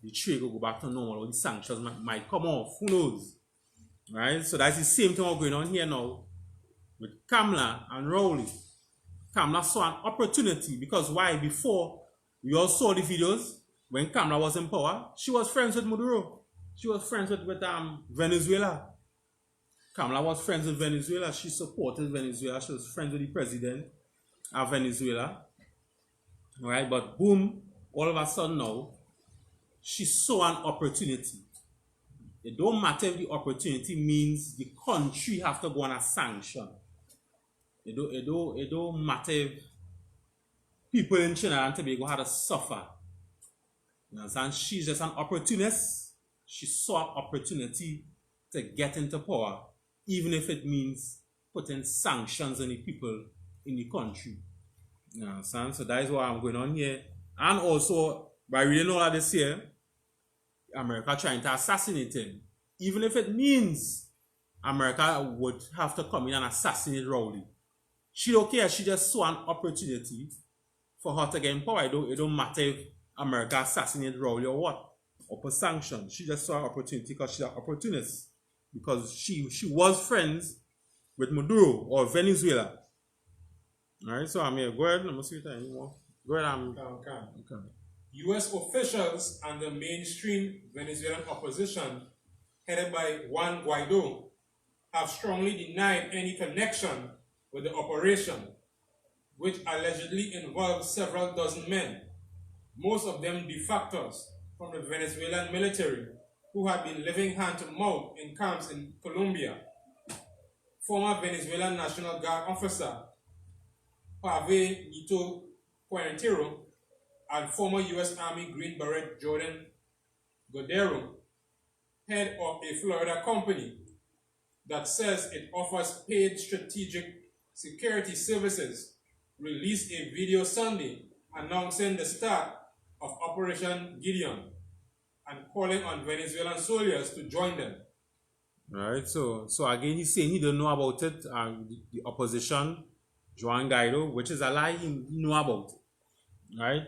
the trade will go back to normal, or the sanctions might come off. Who knows? Right? So that's the same thing going on here now with KAMLA and ROWLEY. KAMLA saw an opportunity because why? Before, we all saw the videos when KAMLA was in power, she was friends with Maduro. She was friends with Venezuela. KAMLA was friends with Venezuela. She supported Venezuela. She was friends with the president of Venezuela. All right, but boom, all of a sudden now, she saw an opportunity. It don't matter if the opportunity means the country have to go on a sanction. It don't matter if people in Trinidad and Tobago had to suffer. You understand? She's just an opportunist. She saw an opportunity to get into power, even if it means putting sanctions on the people in the country. You understand? So that is what I'm going on here. And also, by reading all of this here, America trying to assassinate him. Even if it means America would have to come in and assassinate ROWLEY. She don't care. She just saw an opportunity for her to get in power. It don't matter if America assassinate ROWLEY or what, or put sanctions. She just saw an opportunity because she's an opportunist. Because she was friends with Maduro or Venezuela. Alright, so I'm here. Go ahead. Let me see if there's any more. Go ahead. Okay. U.S. officials and the mainstream Venezuelan opposition, headed by Juan Guaido, have strongly denied any connection with the operation, which allegedly involved several dozen men, most of them defectors from the Venezuelan military, who had been living hand to mouth in camps in Colombia. former Venezuelan National Guard officer Pave Nito Cuarentero and former U.S. Army Green Beret Jordan Godero, head of a Florida company that says it offers paid strategic security services, released a video Sunday announcing the start of Operation Gideon and calling on Venezuelan soldiers to join them. Right, so again, he's saying he don't know about it, and the opposition, Juan Guaido, which is a lie, he know about it, right?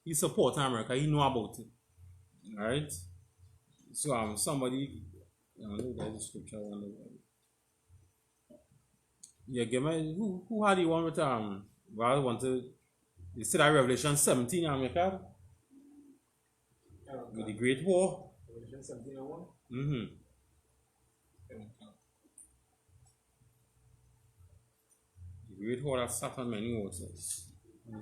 He supports America, he know about it, right? So somebody, I don't know, there's a scripture, I wonder. Yeah, give me, who had the one with, well, I want to, you see that Revelation 17, America? With the Great War? Revelation 17 and 1? Mm-hmm. The Great War that sat on many waters. The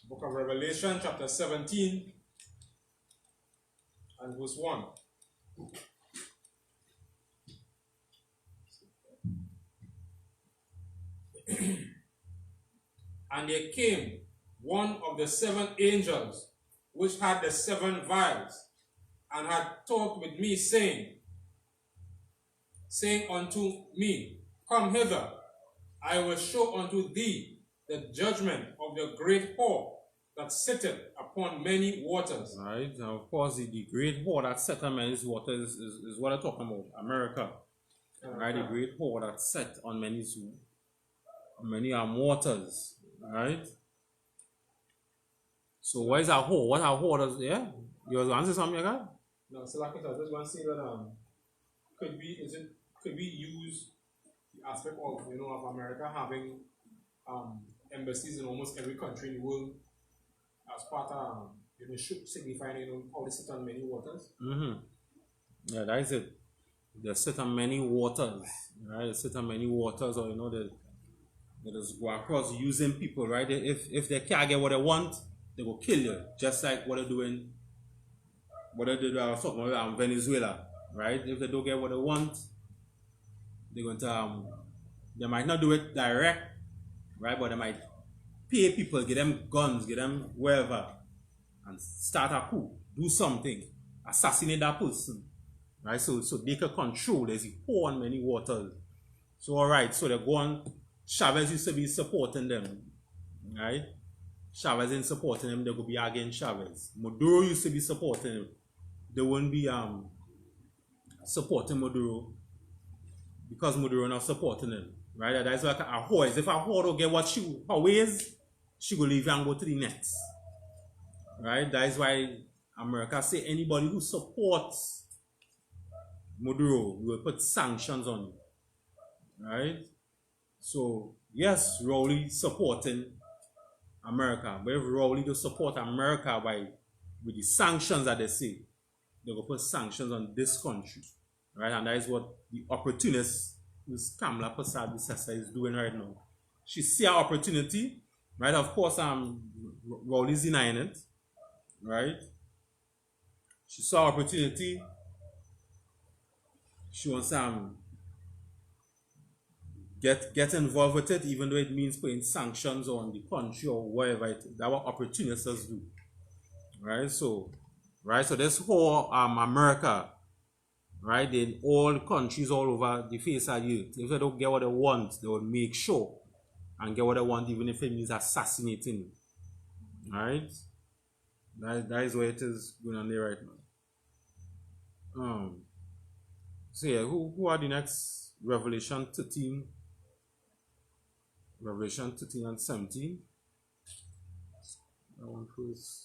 book of Revelation, chapter 17 and verse 1. And there came one of the 7 angels which had the 7 vials, and had talked with me, saying unto me, Come hither, I will show unto thee the judgment of the great whore that sitteth upon many waters. Right, and of course, the great whore that set on many waters is what I'm talking about, America. Right, the great whore that set on many waters. Right. So what is a whore? What a whore does? Yeah, you want to answer something like that? No, so like I just want to say that could we use the aspect of of America having embassies in almost every country in the world as part of should signify how they sit on many waters? Mm-hmm. Yeah, that is it. They sit on many waters, right? They sit on many waters, or they just go across using people, right? If they can't get what they want, they will kill you, just like what they're doing. What they did, I was talking about Venezuela, right? If they don't get what they want, they're going to they might not do it direct, right? But they might pay people, get them guns, get them wherever, and start a coup, do something, assassinate that person, right? So they can control. There's a whole on many waters. So all right, so they go on. Chavez used to be supporting them, right? Chavez ain't supporting them, they will be against Chavez. Maduro used to be supporting him. They won't be supporting Maduro because Maduro not supporting him, right? That's like a whore. If a whore don't get what her ways, she will leave and go to the next, right? That is why America say anybody who supports Maduro will put sanctions on you, right? So yes, ROWLEY supporting America, but if ROWLEY don't support America with the sanctions that they say, they will put sanctions on this country, right? And that is what the opportunist, who's KAMLA Prasad Bissessa, is doing right now. She see an opportunity, right? Of course, ROWLEY's denying it, right? She saw opportunity. She wants get involved with it, even though it means putting sanctions on the country or whatever it is. That's what opportunists do, right? So this whole America, right, in all countries all over the face of the earth, if they don't get what they want, they will make sure and get what they want, even if it means assassinating, right? That is what it is going on there right now. So yeah, who are the next? Revelation 13 and 17. That one first.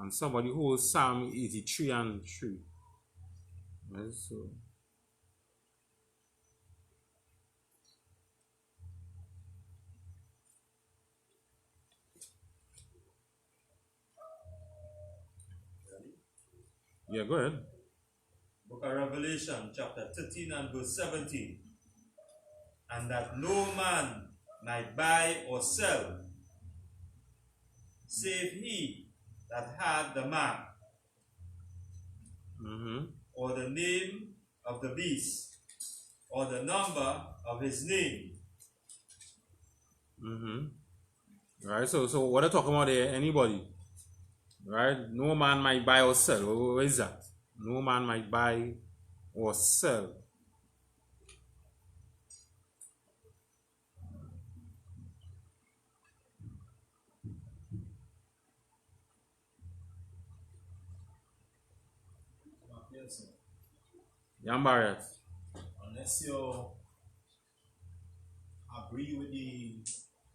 And somebody who holds Psalm 83 and 3. Right, so yeah, go ahead. Book of Revelation, chapter 13 and verse 17. and that no man might buy or sell, save he that had the mark, or the name of the beast, or the number of his name. Right, so what are you talking about there? Anybody? Right? No man might buy or sell. What is that? No man might buy or sell. Yambaret. Unless you agree with the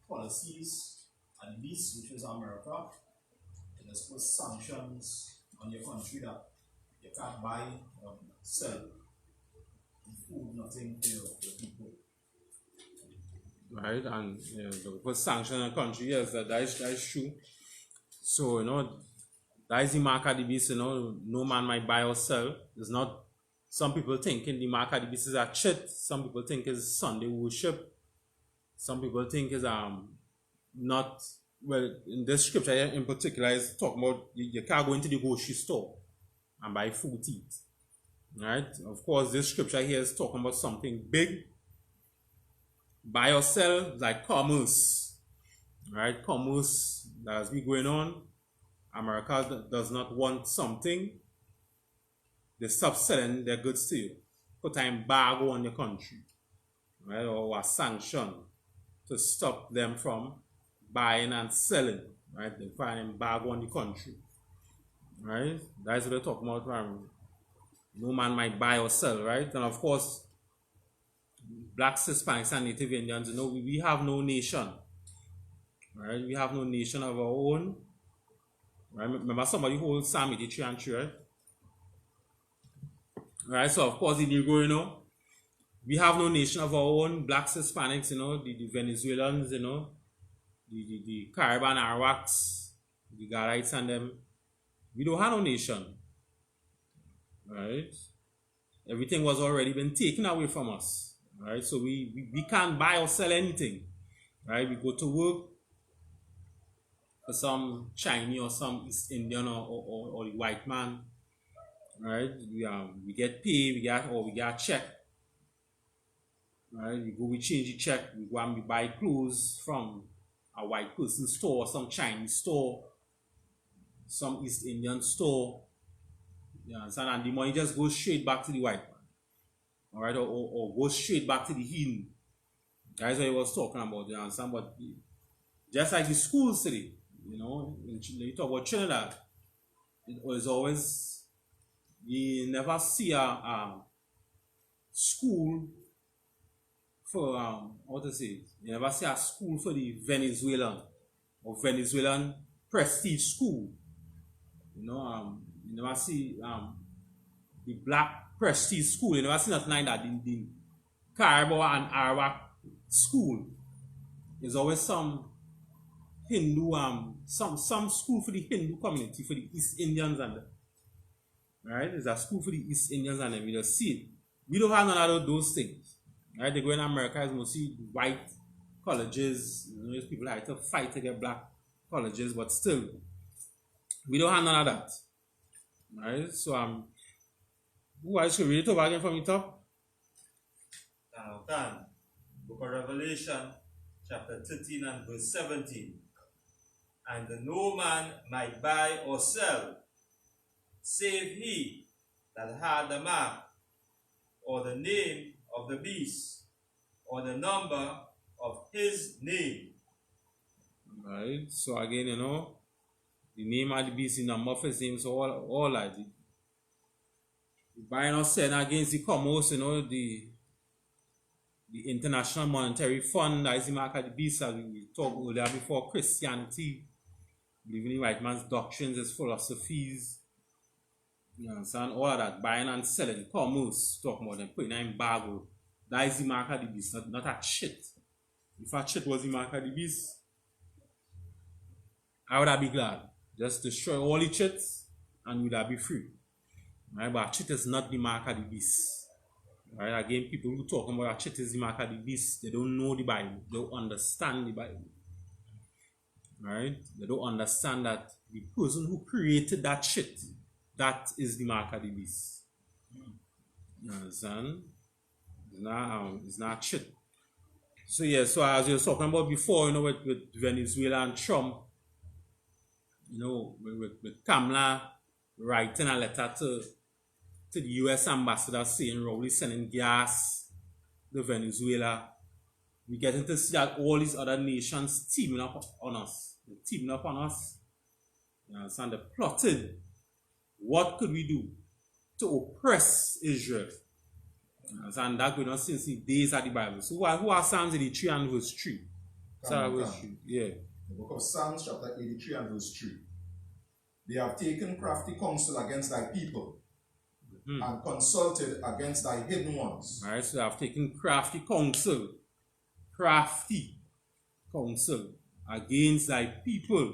policies and lease, which is America, there's put sanctions on your country that you can't buy or sell food, nothing for your people. Right, and the put sanction on the country, yes, that is true. So, that is the mark of the beast, no man might buy or sell. It's not, some people thinking the mark of the beast is a cheat. Some people think it's Sunday worship. Some people think it's not, well, in this scripture in particular is talking about you can't go into the grocery store and buy food to eat. Right? Of course, this scripture here is talking about something big. Buy or sell, like commerce. Right? Commerce that has been going on. America does not want something. They stop selling their goods to you. Put an embargo on your country. Right? Or a sanction to stop them from buying and selling. Right? They put an embargo on the country. Right? That's what they're talking about. No man might buy or sell, right? And of course, blacks, Hispanics, and Native Indians, we have no nation. Right? We have no nation of our own. Right? Remember somebody who holds Psalm 83 and 3, right? Right? So of course, the Negro, we have no nation of our own. Blacks, Hispanics, the Venezuelans, the Caribbean Arawaks, the Garites and them. We don't have no nation. Right? Everything was already been taken away from us. Right? So we can't buy or sell anything. Right? We go to work for some Chinese or some East Indian or the white man. Right? We get paid, we get a check. Right? We change the check, we go and we buy clothes from a white person store, some Chinese store, some East Indian store. You understand? And the money just goes straight back to the white man. Alright, or goes straight back to the heathen. That's what he was talking about, you understand? But just like the schools today, you talk about Trinidad, it was always, you never see a school for, you never see a school for the Venezuelan or Venezuelan prestige school. You never see the black prestige school. You never see nothing like that in the Caribbean and Arawak school. There's always some Hindu, some school for the Hindu community, for the East Indians and them. Right? There's a school for the East Indians and them. We just see it. We don't have none of those things. Right? They go in America, it's mostly white colleges. Those people like to fight to get black colleges, but still, we don't have none of that. Right? So who I should read it over again from the top? Book of Revelation, chapter 13 and verse 17. And no man might buy or sell, save he that had the mark, or the name of the beast, or the number of his name. Right? So again, the name of the beast, the number of his name, so all like it. Buying or selling against the commerce, the International Monetary Fund, that is the mark of the beast, as we talked earlier before, Christianity, believing in white man's doctrines, his philosophies, you understand, all of that, buying and selling, commerce, talking about them, putting an embargo, that is the mark of the beast, not a cheat. If a cheat was the mark of the beast, I would have been glad. Just destroy all the cheats and we'd have be free. Right? But cheat is not the mark of the beast. Right? Again, people who talk about that shit is the mark of the beast. They don't know the Bible. They don't understand the Bible. Right? They don't understand that the person who created that shit, that is the mark of the beast. You understand? It's not shit. So yeah, so as you were talking about before, with Venezuela and Trump, with KAMLA writing a letter to the US ambassador saying ROWLEY sending gas to Venezuela, we getting to see that all these other nations teaming up on us. They're teaming up on us. You understand? They're plotting. What could we do to oppress Israel? You understand? That going on since the days of the Bible. So who are Psalms 83 and verse 3? Verse 3. Yeah. The book of Psalms chapter 83 and verse 3. They have taken crafty counsel against thy people, and consulted against thy hidden ones. Alright, so they have taken crafty counsel against thy people,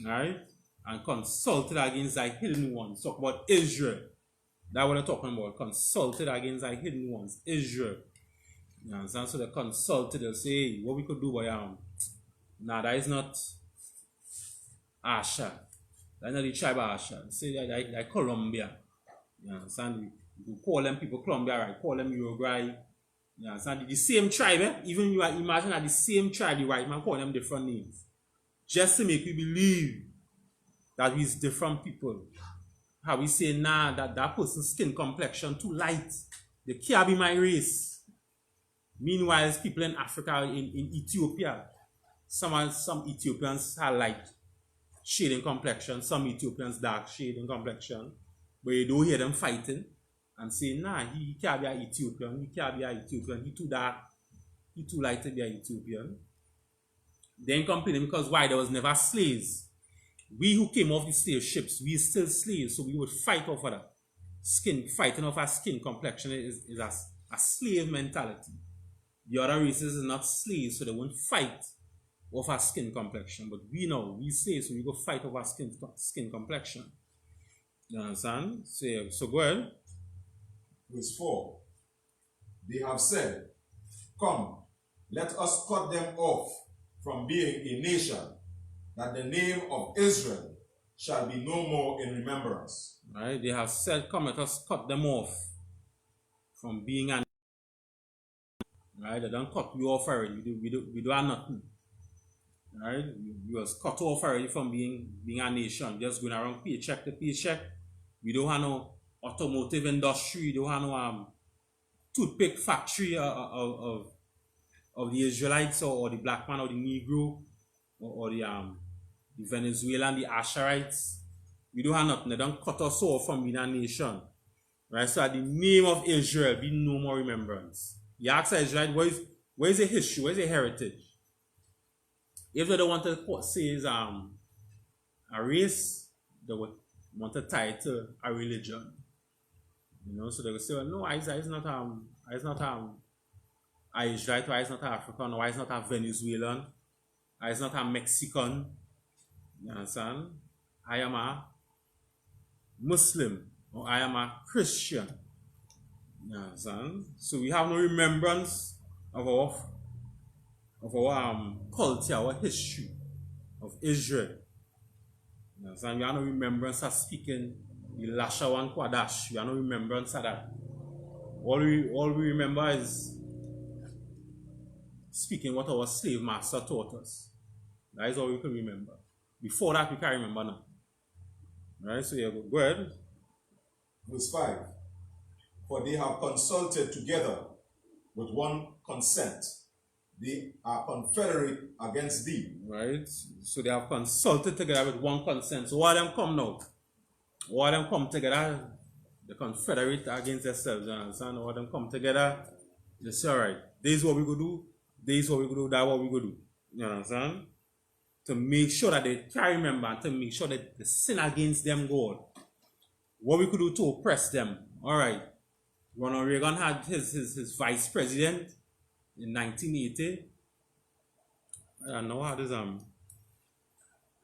right? And consulted against thy hidden ones. Talk about Israel. That's what I'm talking about. Consulted against thy hidden ones, Israel. You understand? So they consulted, they'll say, hey, what we could do by nah, that is not Asher. That's not the tribe of Asher. Say that like Colombia. You understand? You call them people Colombia, right? Call them Uruguay. You understand? The same tribe, eh? Even you imagine that the same tribe, the white man call them different names. Just to make you believe that we're different people. How we say, nah, that person's skin complexion too light. They can't be my race. Meanwhile, people in Africa, in Ethiopia, some Ethiopians are light shade in complexion, some Ethiopians dark shade in complexion. But you don't hear them fighting and say, nah, he can't be an Ethiopian, he can't be an Ethiopian, he too dark, he too light to be an Ethiopian. Then complaining because why? There was never slaves. We who came off the slave ships, we still slaves, so we would fight over that. Fighting off our skin complexion is a slave mentality. The other races is not slaves, so they won't fight over our skin complexion. But we know, we slaves, so we go fight over our skin complexion. You understand? So go ahead. Verse 4. They have said, come, let us cut them off from being a nation, that the name of Israel shall be no more in remembrance. Right? They have said, come, let us cut them off from being a nation. Right? They don't cut you off already. We do have nothing. Right? We was cut off already from being a nation. Just going around paycheck to paycheck. We don't have no automotive industry. We don't have no toothpick factory of the Israelites or the black man or the Negro or the Venezuelan, the Asherites. We don't have nothing. They don't cut us off from being a nation. Right? So at the name of Israel, be no more remembrance. You ask the Israelite, where is the history? Where is the heritage? If they don't want to say is a race, they would want to tie it to a religion. So they will say, well, no, Israel is not a Israelite, why is not African, why is not a Venezuelan, why is not a Mexican. You understand? I am a Muslim or I am a Christian. You understand? So we have no remembrance of our culture, our history of Israel. You understand? We have no remembrance of speaking the Lashawan Kwadash. We have no remembrance of that. All we remember is speaking what our slave master taught us. That is all we can remember. Before that, we can't remember now. Right? So yeah, go ahead. Verse 5. For they have consulted together with one consent. They are confederate against thee. Right? So they have consulted together with one consent. So all of them come now. All of them come together. They confederate against themselves. You understand? All of them come together. They say, all right, this is what we go do. This is what we go do. That's what we go do. You understand? To make sure that they can remember and to make sure that they sin against them, God. What we could do to oppress them. All right. Ronald Reagan had his vice president in 1980. I don't know how this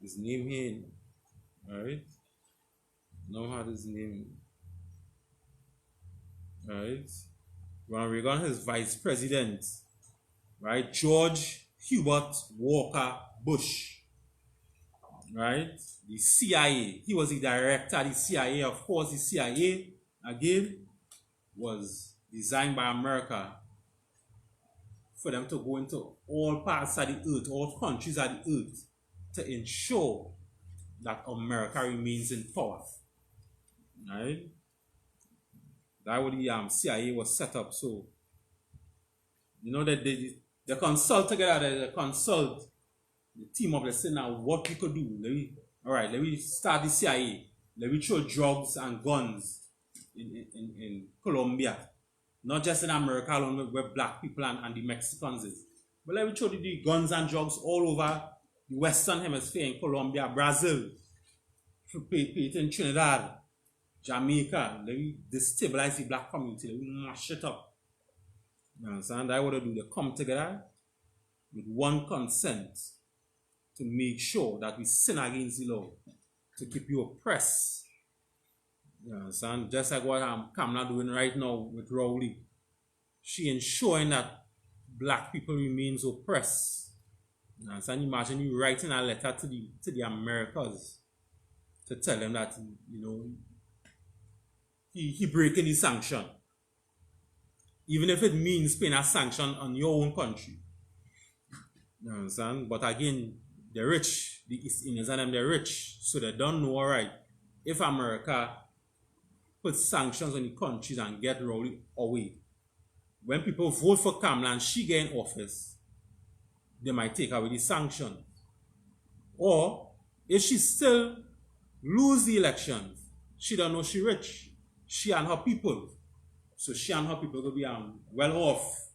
his name here. Alright. Know how this name. Alright. Ronald Reagan, his vice president, right? George Hubert Walker Bush, right? The CIA, he was the director of the CIA. Of course, the CIA, again, was designed by America for them to go into all parts of the earth, all countries of the earth, to ensure that America remains in power, right? That's what the CIA was set up. So, you know that they consult together, they consult the team up, they say, now what we could do. Let me start the CIA. Let me throw drugs and guns in Colombia. Not just in America alone, where black people and the Mexicans is. But let me throw the guns and drugs all over the Western Hemisphere, in Colombia, Brazil, in Trinidad, Jamaica. Let me destabilize the black community. Let me mash it up. You understand? That's what they do. They come together with one consent to make sure that we sin against the law, to keep you oppressed. You understand? Just like what KAMLA doing right now with ROWLEY. She ensuring that black people remains oppressed. You understand? Imagine you writing a letter to the Americas to tell them that, you know, he breaking the sanction. Even if it means paying a sanction on your own country. You understand? But again, they're rich. The East Indians and them, they're rich. So they don't know, all right, if America put sanctions on the countries and get ROWLEY away, when people vote for KAMLA and she get in office, they might take away the sanctions. Or if she still lose the elections, she don't know she rich. She and her people. So she and her people will be well off.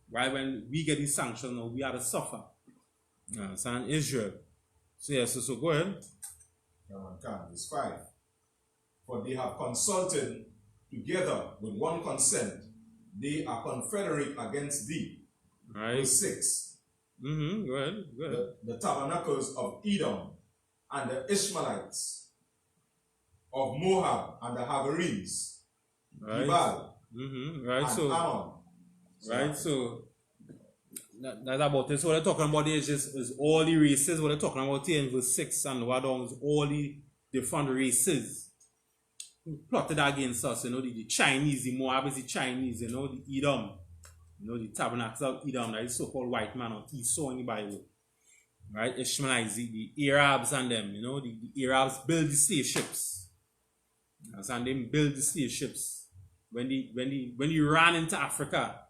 Right? When we get these sanctions, we are to suffer. And Israel. So yes, so go ahead. Verse 5. For they have consulted together with one consent. They are confederate against thee. Right. Verse 6. Go ahead. The tabernacles of Edom and the Ishmaelites of Moab and the Hagarenes. Right. Gebal Right. and So Ammon. right. So that's about it. So what they're talking about is all the races. What they're talking about here in verse 6 and what down is all the different races who plotted against us. You know, the Chinese, the Moabits, the Chinese, you know, the Edom, you know, the tabernacles of Edom, that is so-called white man or Esau in the Bible. Right? Ishmaelites, the Arabs and them, you know, the Arabs build the slave ships. And they build the slave ships. When you ran into Africa,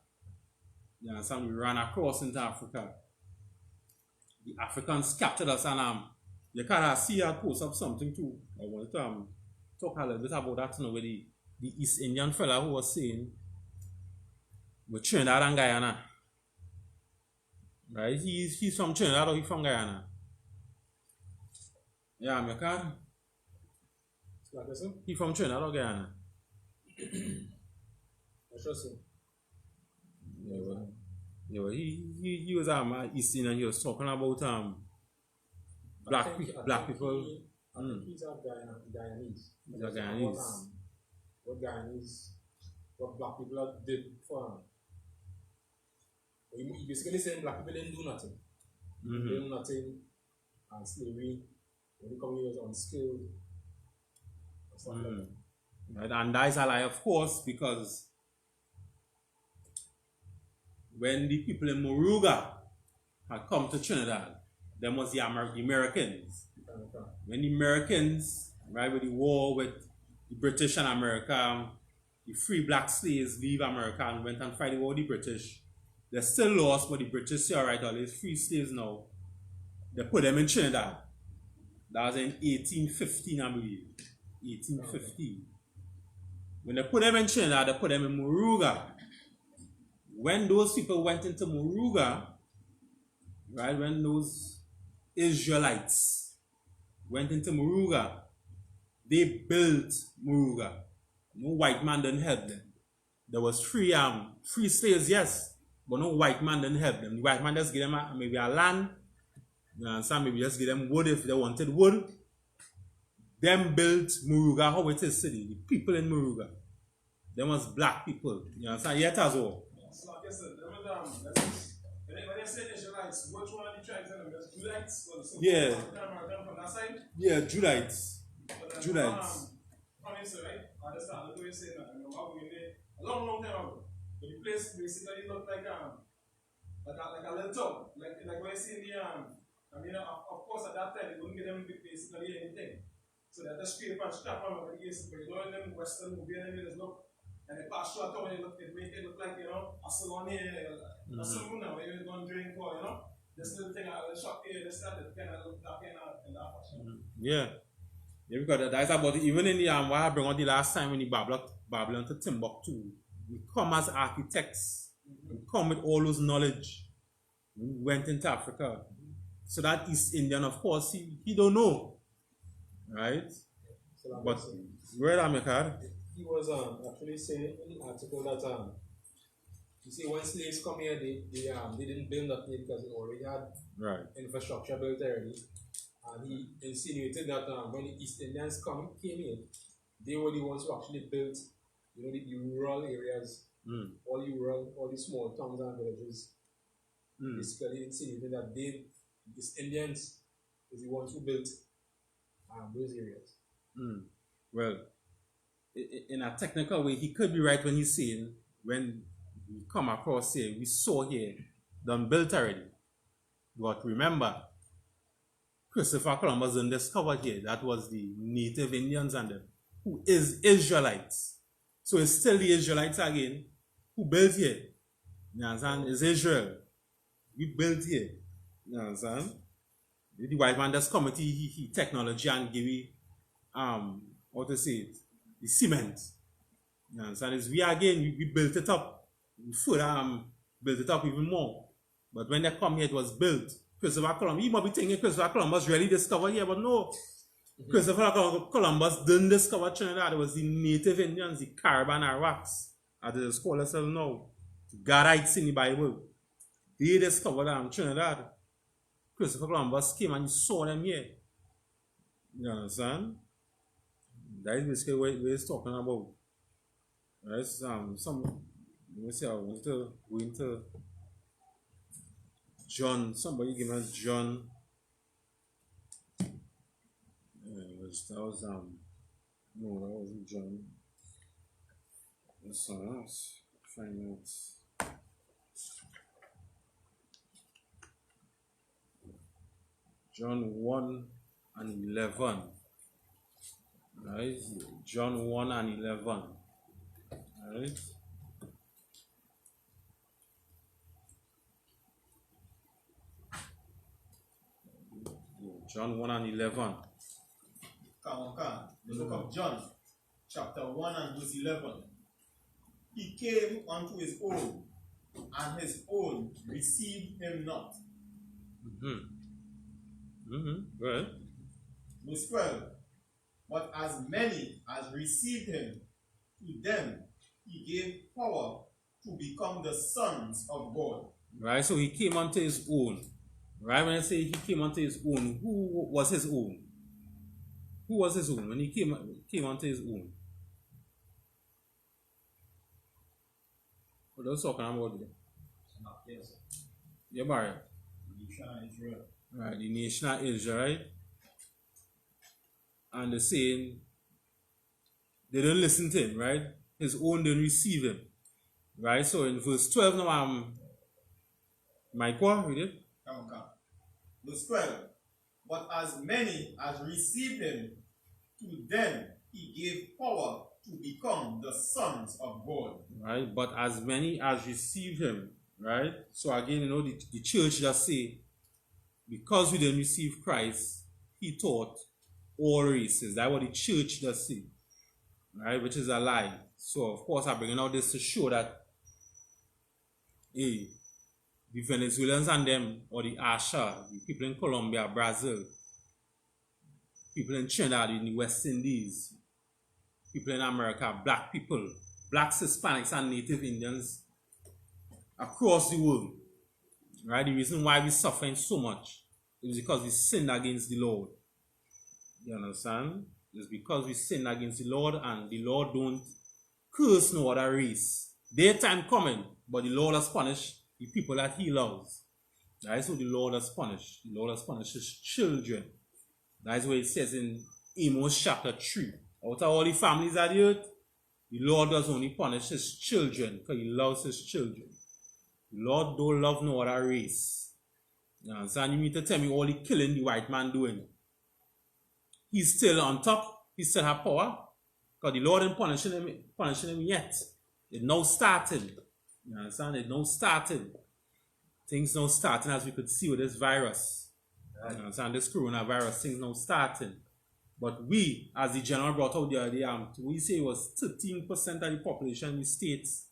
you understand, we ran across into Africa. The Africans captured us, and you can see I post up something too. I want to talk a little bit about that, you know, with the East Indian fella who was saying with Trinidad and Guyana. Right? He's from Trinidad or he's from Guyana? Yeah, I can. He's from Trinidad or Guyana? I trust him. Yeah, he was East Indian. He was talking about black people. I think he's a Guyanese. He's a Guyanese. What black people did for him. He basically saying black people didn't do nothing. They do nothing, and slavery, when they come here, was unskilled. And stuff like that. Right, and that is a lie, of course, because when the people in Moruga had come to Trinidad, there was the Americans. When the Americans, right, with the war with the British and America, the free black slaves leave America and went and fight the war with the British. They still lost, but the British say, all right, all these free slaves now, they put them in Trinidad. That was in 1815, I believe. 1815. When they put them in Trinidad, they put them in Moruga. When those people went into Moruga, right, when those Israelites went into Moruga, they built Moruga. No white man didn't help them. There was free slaves, yes, but no white man didn't help them. The white man just gave them maybe a land, you know, and some maybe just give them wood if they wanted wood. Them built Moruga, how it is today, the people in Moruga. Them was black people. You understand? Yet as well. So I guess there was when they say Israelites, which one are they trying to tell them? There's Judites or something? Yeah. From that side? Yeah, Judites. Judites. Right? I understand. Look what you're saying now. A long time ago. But the place basically looked like a little town. Like what you see in the of course at that time they wouldn't get them basically anything. So they just scrape and scrap on the case, but you know in them western movie and they just look and they pass through a town and it make it look like, you know, a salon here, a saloon now where you don't drink or, you know, this little thing a shop here, this that kind of look that kind of in that fashion. Yeah. Yeah, because that's about it. Even in the what I bring on the last time when the Babylon to Timbuktu, we come as architects. We come with all those knowledge. We went into Africa. So that East Indian, of course, he don't know. Right? But where am I? He was actually saying in the article that you see when slaves come here they didn't build nothing because they already had infrastructure built already. And he insinuated that when the East Indians came in, they were the ones who actually built, you know, the rural areas, all the small towns and villages. Basically insinuating that these Indians is the ones who built those areas. Well, in a technical way, he could be right when he's saying when we come across here, we saw here, done built already. But remember, Christopher Columbus didn't discover here. That was the native Indians and them, who is Israelites. So it's still the Israelites again who built here. You understand? It's Israel. We built here. You understand? The white man just come with he technology and give me how to say it, the cement. You understand? It's we again we built it up. We further built it up even more. But when they come here, it was built. Christopher Columbus, you might be thinking Christopher Columbus really discovered here, but no. Christopher Columbus didn't discover Trinidad. It was the native Indians, the Caribbean Arawaks, as they call themselves now. The Gadites in the Bible. They discovered Trinidad. Christopher Columbus came and he saw them here. You understand? That is basically what he's talking about. Right? Let me see, I want to go into John. Somebody give me John. That was no, that wasn't John. That's someone else. Find out. John 1 and 11. Right? John 1 and 11. Right? John 1 and 11. The book of John, chapter 1 and verse 11. He came unto his own, and his own received him not. Right. Verse 12. But as many as received him, to them he gave power to become the sons of God. Right, so he came unto his own. Right, when I say he came unto his own, who was his own? Who was his own when he came unto his own? What are you talking about there? Yeah, Barry. The nation of Israel. Right, the nation of Israel, right? And they're saying they don't listen to him, right? His own didn't receive him. Right? So in verse 12 now, Mike, what? Read it? Verse 12. But as many as received him, to them he gave power to become the sons of God. Right? But as many as received him, right? So again, you know, the church just say, because we didn't receive Christ, he taught all races. That's what the church does say. Right? Which is a lie. So of course I'm bringing out this to show that the Venezuelans and them, or the Asha, the people in Colombia, Brazil, people in Trinidad, in the West Indies, people in America, black people, blacks, Hispanics, and Native Indians across the world. Right? The reason why we're suffering so much is because we sinned against the Lord. You understand? It's because we sinned against the Lord, and the Lord don't curse no other race. Their time coming, but the Lord has punished the people that he loves. That is who the Lord has punished. The Lord has punished his children. That is what it says in Amos chapter 3. Out of all the families of the earth, the Lord does only punish his children because he loves his children. The Lord don't love no other race. You understand? You mean to tell me all the killing the white man doing? He's still on top. He still have power. Because the Lord ain't punishing him yet. It's now starting. You understand? It's now starting. Things now starting as we could see with this virus. Right. You understand? This coronavirus, things now starting. But we, as the general brought out the other day, we say it was 13% of the population in the States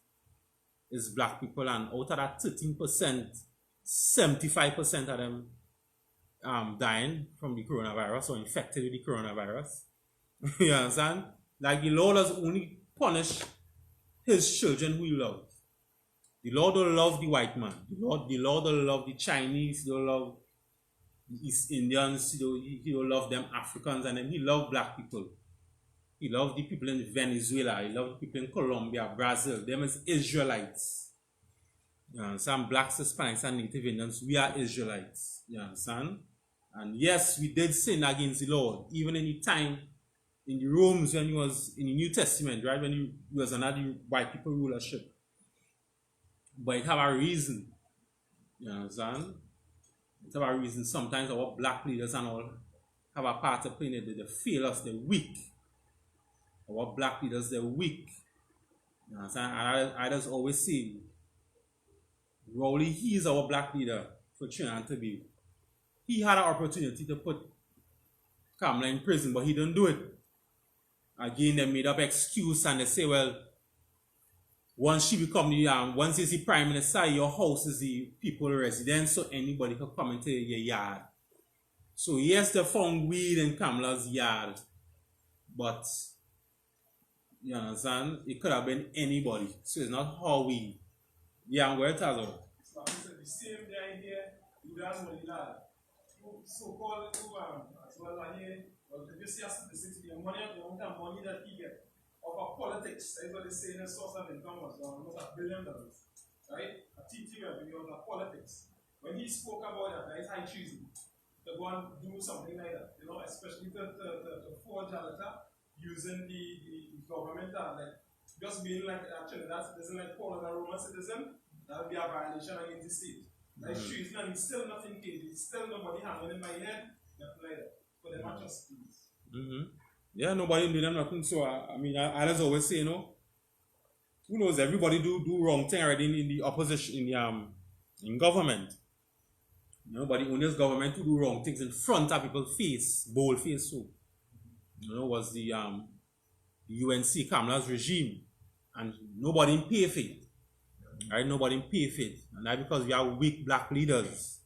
is black people, and out of that 13%, 75% of them dying from the coronavirus or infected with the coronavirus. You understand? Like the Lord has only punished his children who he loves. The Lord will love the white man. The Lord will love the Chinese. He will love the East Indians. He will love them Africans, and then he loves black people. He loves the people in Venezuela. He loves the people in Colombia, Brazil. Them is Israelites. You understand? Blacks, Hispanics, and Native Indians, we are Israelites. You understand? And yes, we did sin against the Lord, even in the time in the Romans when he was in the New Testament, right? When he was under the white people rulership. But it have a reason. You understand? It have a reason. Sometimes our black leaders and all have a part to play in it. They fail us, they're weak. Our black leaders, they're weak. You understand? And I just always say, ROWLEY, he is our black leader for Trinidad and Tobago. He had an opportunity to put KAMLA in prison, but he didn't do it. Again, they made up excuse and they say, well, once she become the once he's the prime minister, your house is the people's residence, so anybody can come into your yard. So yes, they found weed in KAMLA's yard, but you understand, it could have been anybody. So it's not how we. Yeah, I'm going to tell you. So the same guy here, you guys know the lad. So-called as well here, well, the city, the money that he get of politics, that's what they say in the source of income was almost $1 billion, right? A TT revenue of politics. When he spoke about that is high treason to go and do something like that, you know, especially to forge a letter using the government, like just being like a Trinidad citizen, like Paul and a Roman citizen, that would be a violation against the state. Like treason, and it's still nothing case, it's still nobody hanging in my head, nothing like that. But they're not just things. Yeah, nobody do them nothing. So I mean, I just always say, you know, who knows? Everybody do wrong thing already in the opposition, in government. Nobody in this government to do wrong things in front of people's face, bold face. So you know, was the UNC KAMLA's regime, and nobody pay for it. Right? Nobody pay for it, and that's because we have weak black leaders.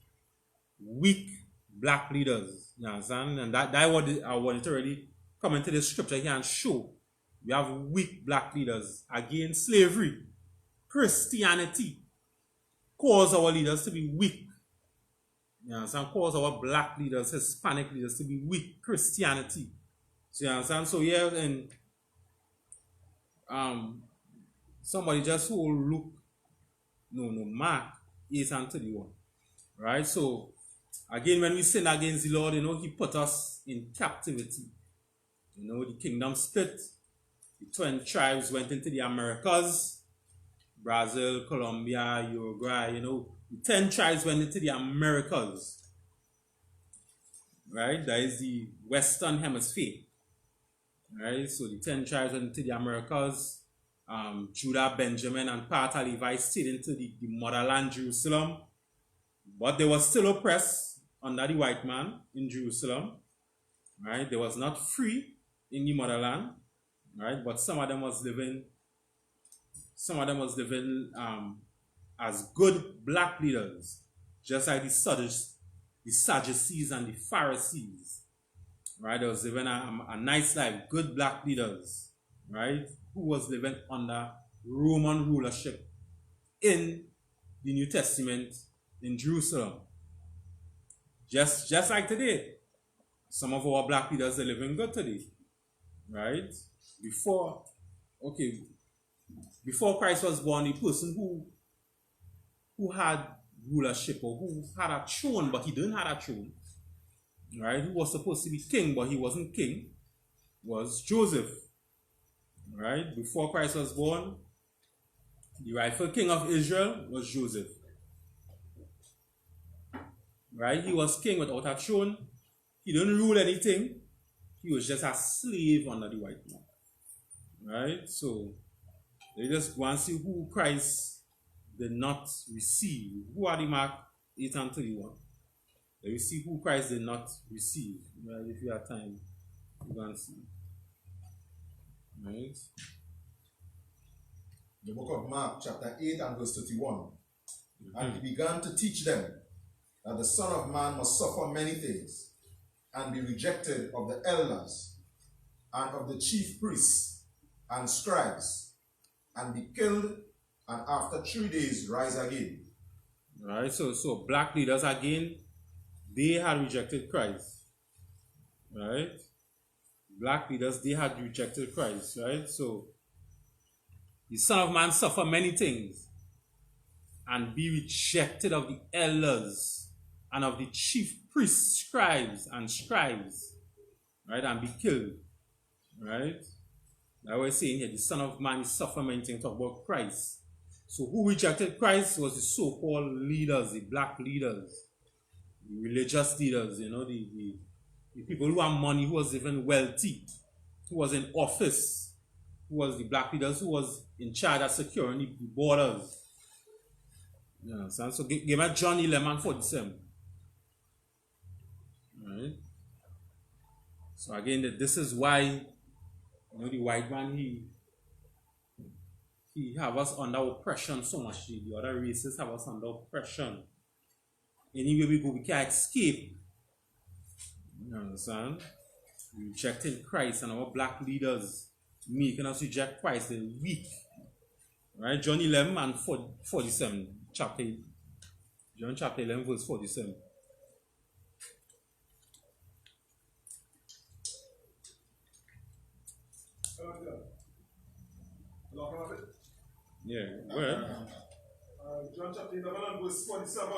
Weak black leaders. You understand? And that's what I wanted to really come into the scripture here and show. We have weak black leaders against slavery. Christianity cause our leaders to be weak. You understand? Cause our black leaders, Hispanic leaders to be weak. Christianity. So you understand? So yeah, and somebody just who look Mark 8:31. Right? So again, when we sin against the Lord, you know, he put us in captivity. You know, the kingdom split. The 12 tribes went into the Americas. Brazil, Colombia, Uruguay, you know. The 10 tribes went into the Americas. Right? That is the Western Hemisphere. Right? So the 10 tribes went into the Americas. Judah, Benjamin, and part of Levi stayed into the motherland, Jerusalem. But they were still oppressed under the white man in Jerusalem. Right? They was not free in the motherland. Right? But some of them was living as good black leaders, just like the Sadducees and the Pharisees. Right? They was living a nice life, good black leaders, right? Who was living under Roman rulership in the New Testament in Jerusalem. Just like today. Some of our black leaders are living good today. Right? Before, okay, before Christ was born, the person who had rulership or who had a throne, but he didn't have a throne, right? Who was supposed to be king, but he wasn't king, was Joseph, right? Before Christ was born, the rightful king of Israel was Joseph, right? He was king without a throne. He didn't rule anything. He was just a slave under the white man, right? So they just want to see who Christ did not receive. Who are the Mark 8 and 31? Let me see who Christ did not receive. Right? If you have time, you can see. Right? The book of Mark, chapter 8 and verse 31. And he began to teach them that the Son of Man must suffer many things, and be rejected of the elders, and of the chief priests and scribes, and be killed, and after 3 days rise again. Right, so black leaders again, they had rejected Christ. Right? Black leaders, they had rejected Christ. Right? So the Son of Man suffer many things and be rejected of the elders and of the chief priests, scribes, right, and be killed. Right? Now we're saying here the Son of Man is suffer many things, talk about Christ. So who rejected Christ was the so-called leaders, the black leaders, the religious leaders, you know, the people who have money, who was even wealthy, who was in office, who was the black leaders, who was in charge of securing the borders. You know, so give me John 11:47. Right? So again, this is why, you know, the white man, he have us under oppression so much. The other races have us under oppression. Anywhere we go, we can't escape. You understand? We rejecting Christ, and our black leaders making us reject Christ. They're weak. Right? John 11 and 47, chapter 8. John chapter 11, verse 47. Yeah, where? John chapter 11 and verse 47.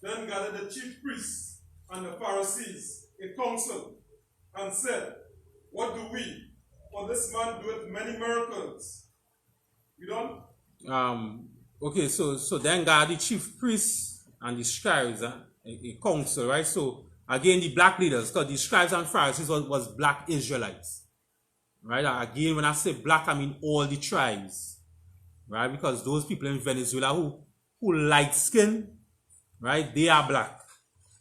Then gathered the chief priests and the Pharisees a council and said, what do we? For this man doeth many miracles. You done? Okay, so then gathered the chief priests and the scribes, a council, right? So again, the black leaders, because the scribes and Pharisees was black Israelites. Right? Again, when I say black, I mean all the tribes. Right? Because those people in Venezuela who light skin, right, they are black.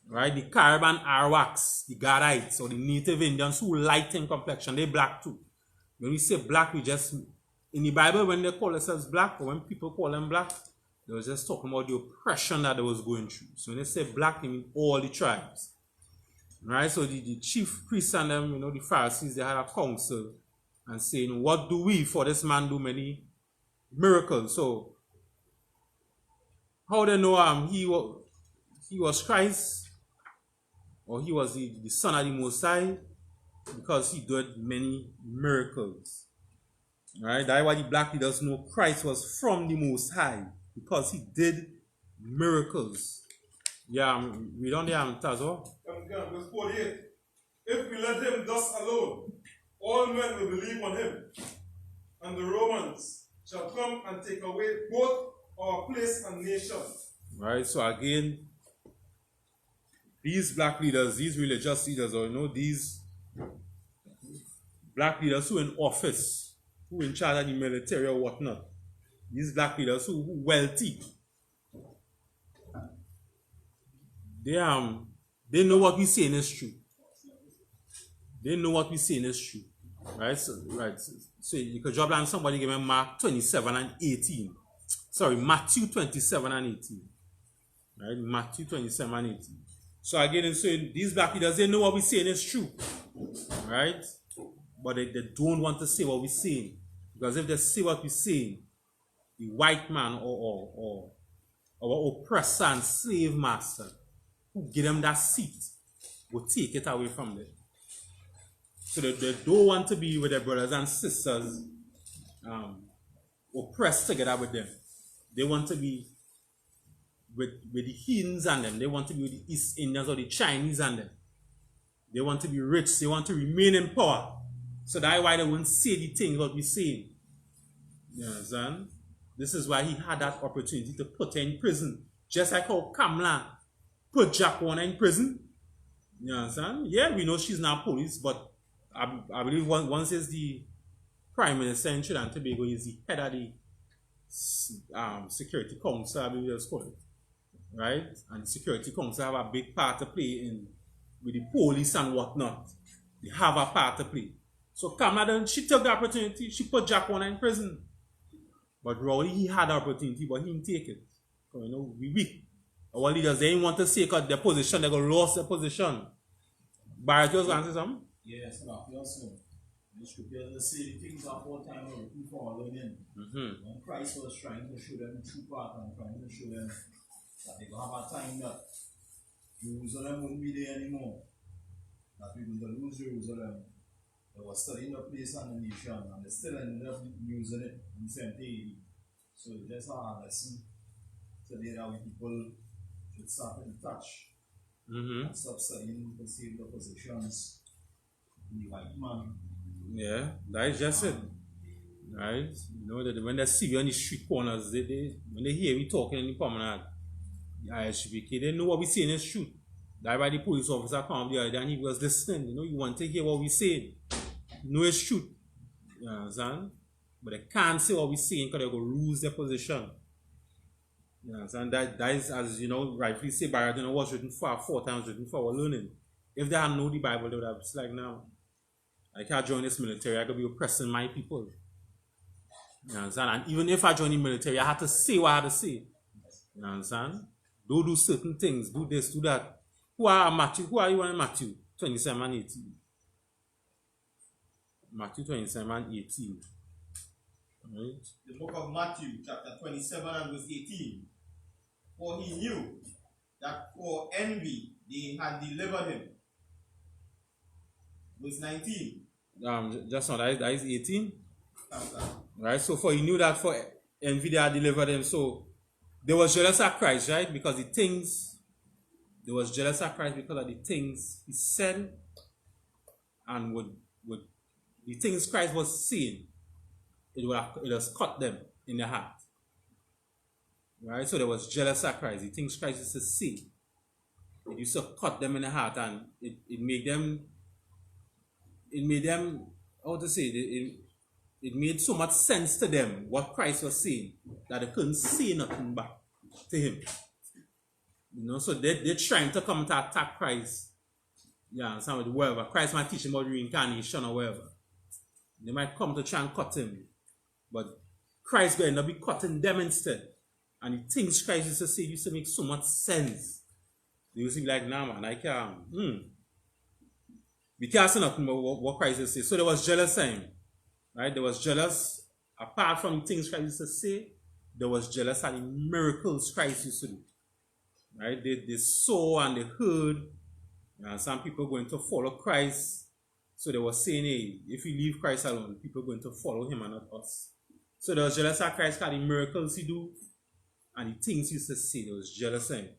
Right? The Caribbean Arawaks, the Gadites, or the Native Indians who light in complexion, they black too. When we say black, we just, in the Bible, when they call themselves black, or when people call them black, they were just talking about the oppression that they was going through. So when they say black, they mean all the tribes. Right? So the chief priests and them, you know, the Pharisees, they had a council and saying, what do we, for this man do many miracles? So how they know he was Christ, or he was the Son of the Most High? Because he did many miracles. Right? That's why the black leaders know Christ was from the Most High, because he did miracles. Yeah, we don't have Tazo. Verse 48. If we let him thus alone, all men will believe on him, and the Romans shall come and take away both our place and nation. Right, so again, these black leaders, these religious leaders, or you know, these black leaders who in office, who in charge of the military or whatnot, these black leaders who wealthy, they know what we saying is true. They know what we saying is true. Right? So you could drop down somebody give me Mark 27 and 18. Sorry, Matthew 27 and 18. Right? Matthew 27 and 18. So again, so these black leaders, they know what we're saying is true. Right? But they don't want to say what we're saying. Because if they say what we're saying, the white man or our oppressor and slave master who give them that seat will take it away from them. So they don't want to be with their brothers and sisters oppressed together with them. They want to be with the heathens and them. They want to be with the East Indians or the Chinese and them. They want to be rich. They want to remain in power. So that's why they won't say the things what we're saying. You understand? This is why he had that opportunity to put her in prison. Just like how KAMLA put Jack Warner in prison. You understand? Yeah, we know she's not police, but I believe once is the Prime Minister in Trinidad and Tobago, is the head of the Security Council, I believe it's called. Right? And the Security Council have a big part to play in with the police and whatnot. They have a part to play. So KAMLA, she took the opportunity, she put Jack Warner in prison. But Rowley, he had the opportunity, but he didn't take it. So, you know, we weak. Our leaders, they didn't want to say their position, they got lost their position. Barrett, you was going to say something? Yes, also. The scriptures say the things are 4 times written for learning. When Christ was trying to show them the true path and trying to show them that they will have a time that Jerusalem won't be there anymore. That we're going to lose Jerusalem. They were studying the place and the nation, and they still ended up using it in 70 AD. So just a lesson today that we people should start in touch and stop studying to save the positions in the white man. Yeah, that is just it. Right? You know that when they see you on the street corners, when they hear we talking in the promenade, the I.S.U.P.K, they know what we say in the street. That's why the police officer come the other day and he was listening. You know, you want to hear what we say. You know it's true. You understand? But they can't say what we're saying because they're going to lose their position. You understand? That is, as you know, rightfully say, Barrett, you know, was written for 4 times written for our learning. If they had known the Bible, they would have said, like, now, I can't join this military, I could be oppressing my people. You understand? And even if I join the military, I had to say what I had to say. You understand? Don't do certain things, do this, do that. Who are Matthew? Who are you in Matthew 27 and 18? Matthew 27 and 18. Right? The book of Matthew, chapter 27 and verse 18. For he knew that for envy they had delivered him. Verse 19. Just now, that is 18. Right? So for he knew that for envy they had delivered him. So they was jealous of Christ, right? Because the things, they was jealous of Christ because of the things he said and would the things Christ was saying, it has cut them in the heart. Right? So they was jealous of Christ. The things Christ used to say, it used to cut them in the heart, and it made them, how to say, it made so much sense to them what Christ was saying that they couldn't say nothing back to him. You know, so they're trying to come to attack Christ. Yeah, with whatever. Christ might teach him about reincarnation or whatever. They might come to try and cut him. But Christ going to be cutting them instead. And the things Christ used to say used to make so much sense. They used to be like, nah man, I can't. We can't say nothing about what Christ used to say. So there was jealous of him. Right? There was jealous, apart from the things Christ used to say, there was jealous at the miracles Christ used to do. Right? They saw and they heard. And some people going to follow Christ. So they were saying, hey, if we leave Christ alone, people are going to follow him and not us. So there was jealous of Christ because the miracles he do and the things he used to say, there was jealous of him.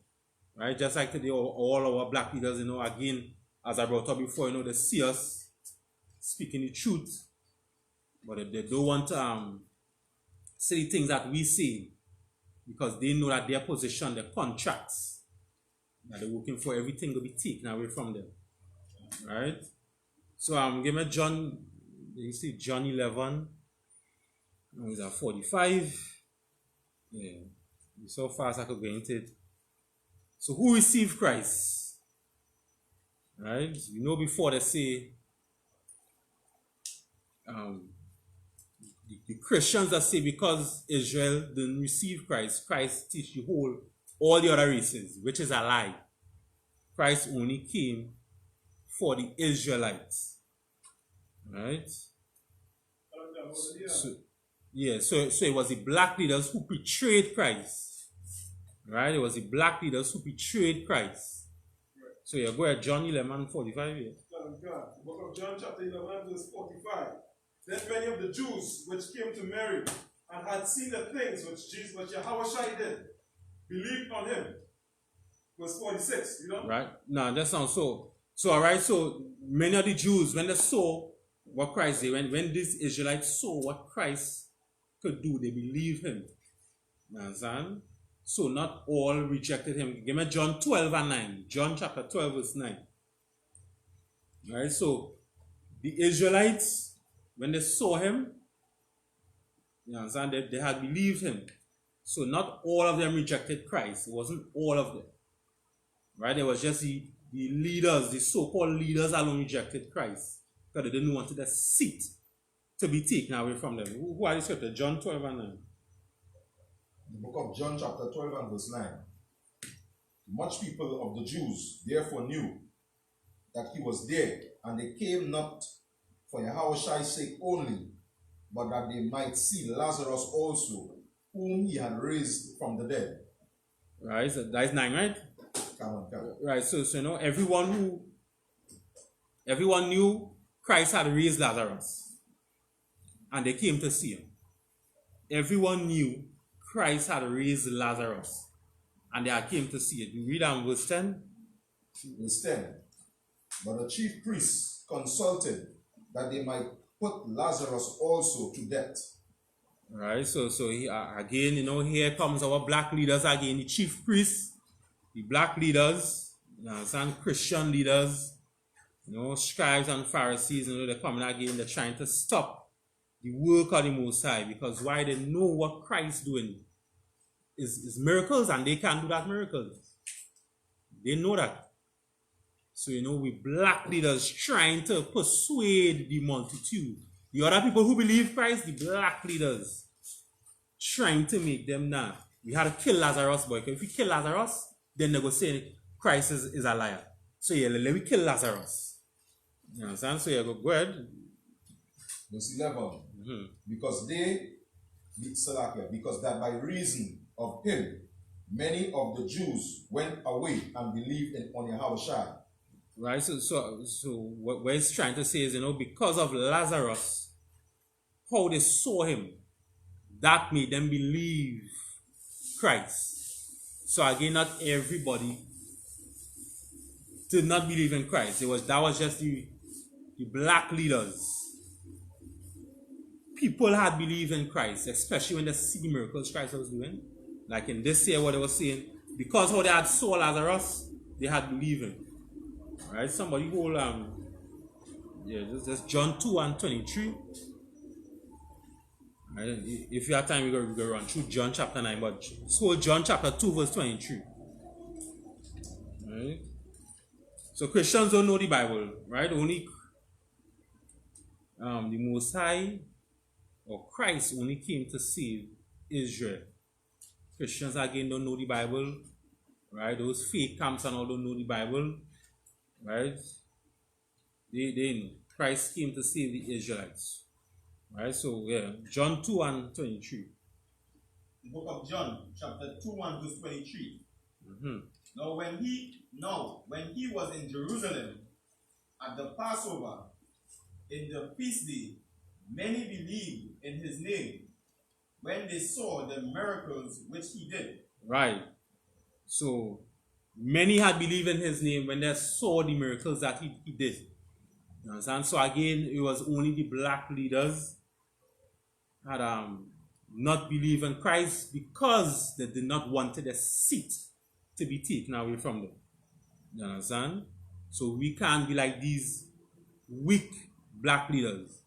Right? Just like today, all our black leaders, you know, again, as I brought up before, you know, they see us speaking the truth, but they don't want to say the things that we say because they know that their position, their contracts, that they're working for, everything will be taken away from them. Right? So give me John, you see John 11, is at 45. Yeah, so fast I could go into it. So who received Christ? Right? You know before they say the Christians that say because Israel didn't receive Christ, Christ teach the whole, all the other races, which is a lie. Christ only came for the Israelites. Right? So it was the black leaders who betrayed Christ. Right? It was the black leaders who betrayed Christ. So you go at John 11, 45 here. The book of John chapter 11 verse 45. Then many of the Jews which came to Mary and had seen the things which Yahushua did, believed on him. Verse 46, you know? Right? No, that's not so. So, all right, so many of the Jews, when they saw what Christ did, when these Israelites saw what Christ could do, they believed him. You understand? So not all rejected him. Give me John 12 and 9. John chapter 12 verse 9. All right, so the Israelites, when they saw him, you understand, they had believed him. So not all of them rejected Christ. It wasn't all of them. Right? It was just the leaders, the so-called leaders alone rejected Christ. Because they didn't want the seat to be taken away from them. Who are the scriptures? John 12 and 9. The book of John chapter 12 and verse 9. Much people of the Jews therefore knew that he was dead, and they came not for Yahushua's sake only, but that they might see Lazarus also, whom he had raised from the dead. Right, so that's 9, right? Come on. Right, so you know, everyone knew Christ had raised Lazarus, and they came to see him. Everyone knew Christ had raised Lazarus, and they came to see it. You read on verse 10. Verse 10. But the chief priests consulted that they might put Lazarus also to death. Right, so again, you know, here comes our black leaders again, the chief priests, the black leaders, you know, some Christian leaders, you know, scribes and Pharisees, you know, they're coming again, they're trying to stop the work of the Most High, because why? They know what Christ doing is miracles, and they can't do that miracles. They know that. So, you know, we black leaders trying to persuade the multitude. The other people who believe Christ, the black leaders, trying to make them now. We had to kill Lazarus, boy. If we kill Lazarus, then they go say Christ is a liar. So yeah, let me kill Lazarus. You understand? So yeah, go ahead. Verse 11. Because that by reason of him, many of the Jews went away and believed on Yahushua. Right, so what it's trying to say is, you know, because of Lazarus, how they saw him, that made them believe Christ. So again, not everybody did not believe in Christ. That was just the black leaders. People had believed in Christ, especially when they see the miracles Christ was doing. Like in this here, what they were saying, because how they had saw Lazarus, they had believed him. Right, somebody hold just John 2 and 23. Right, if you have time, we're going to run through John chapter 9, but so John chapter 2 verse 23. Right, so Christians don't know the Bible, right? Only the Most High or Christ only came to save Israel. Christians again don't know the Bible, right? Those fake camps and all don't know the Bible. Right? They know Christ came to save the Israelites. Right? So yeah, John 2 and 23. The book of John, chapter 2 and verse 23. Now when he was in Jerusalem at the Passover, in the feast day, many believed in his name when they saw the miracles which he did. Right. So many had believed in his name when they saw the miracles that he did. You understand? So again, it was only the black leaders had not believed in Christ because they did not want the seat to be taken away from them. You understand? So we can't be like these weak black leaders.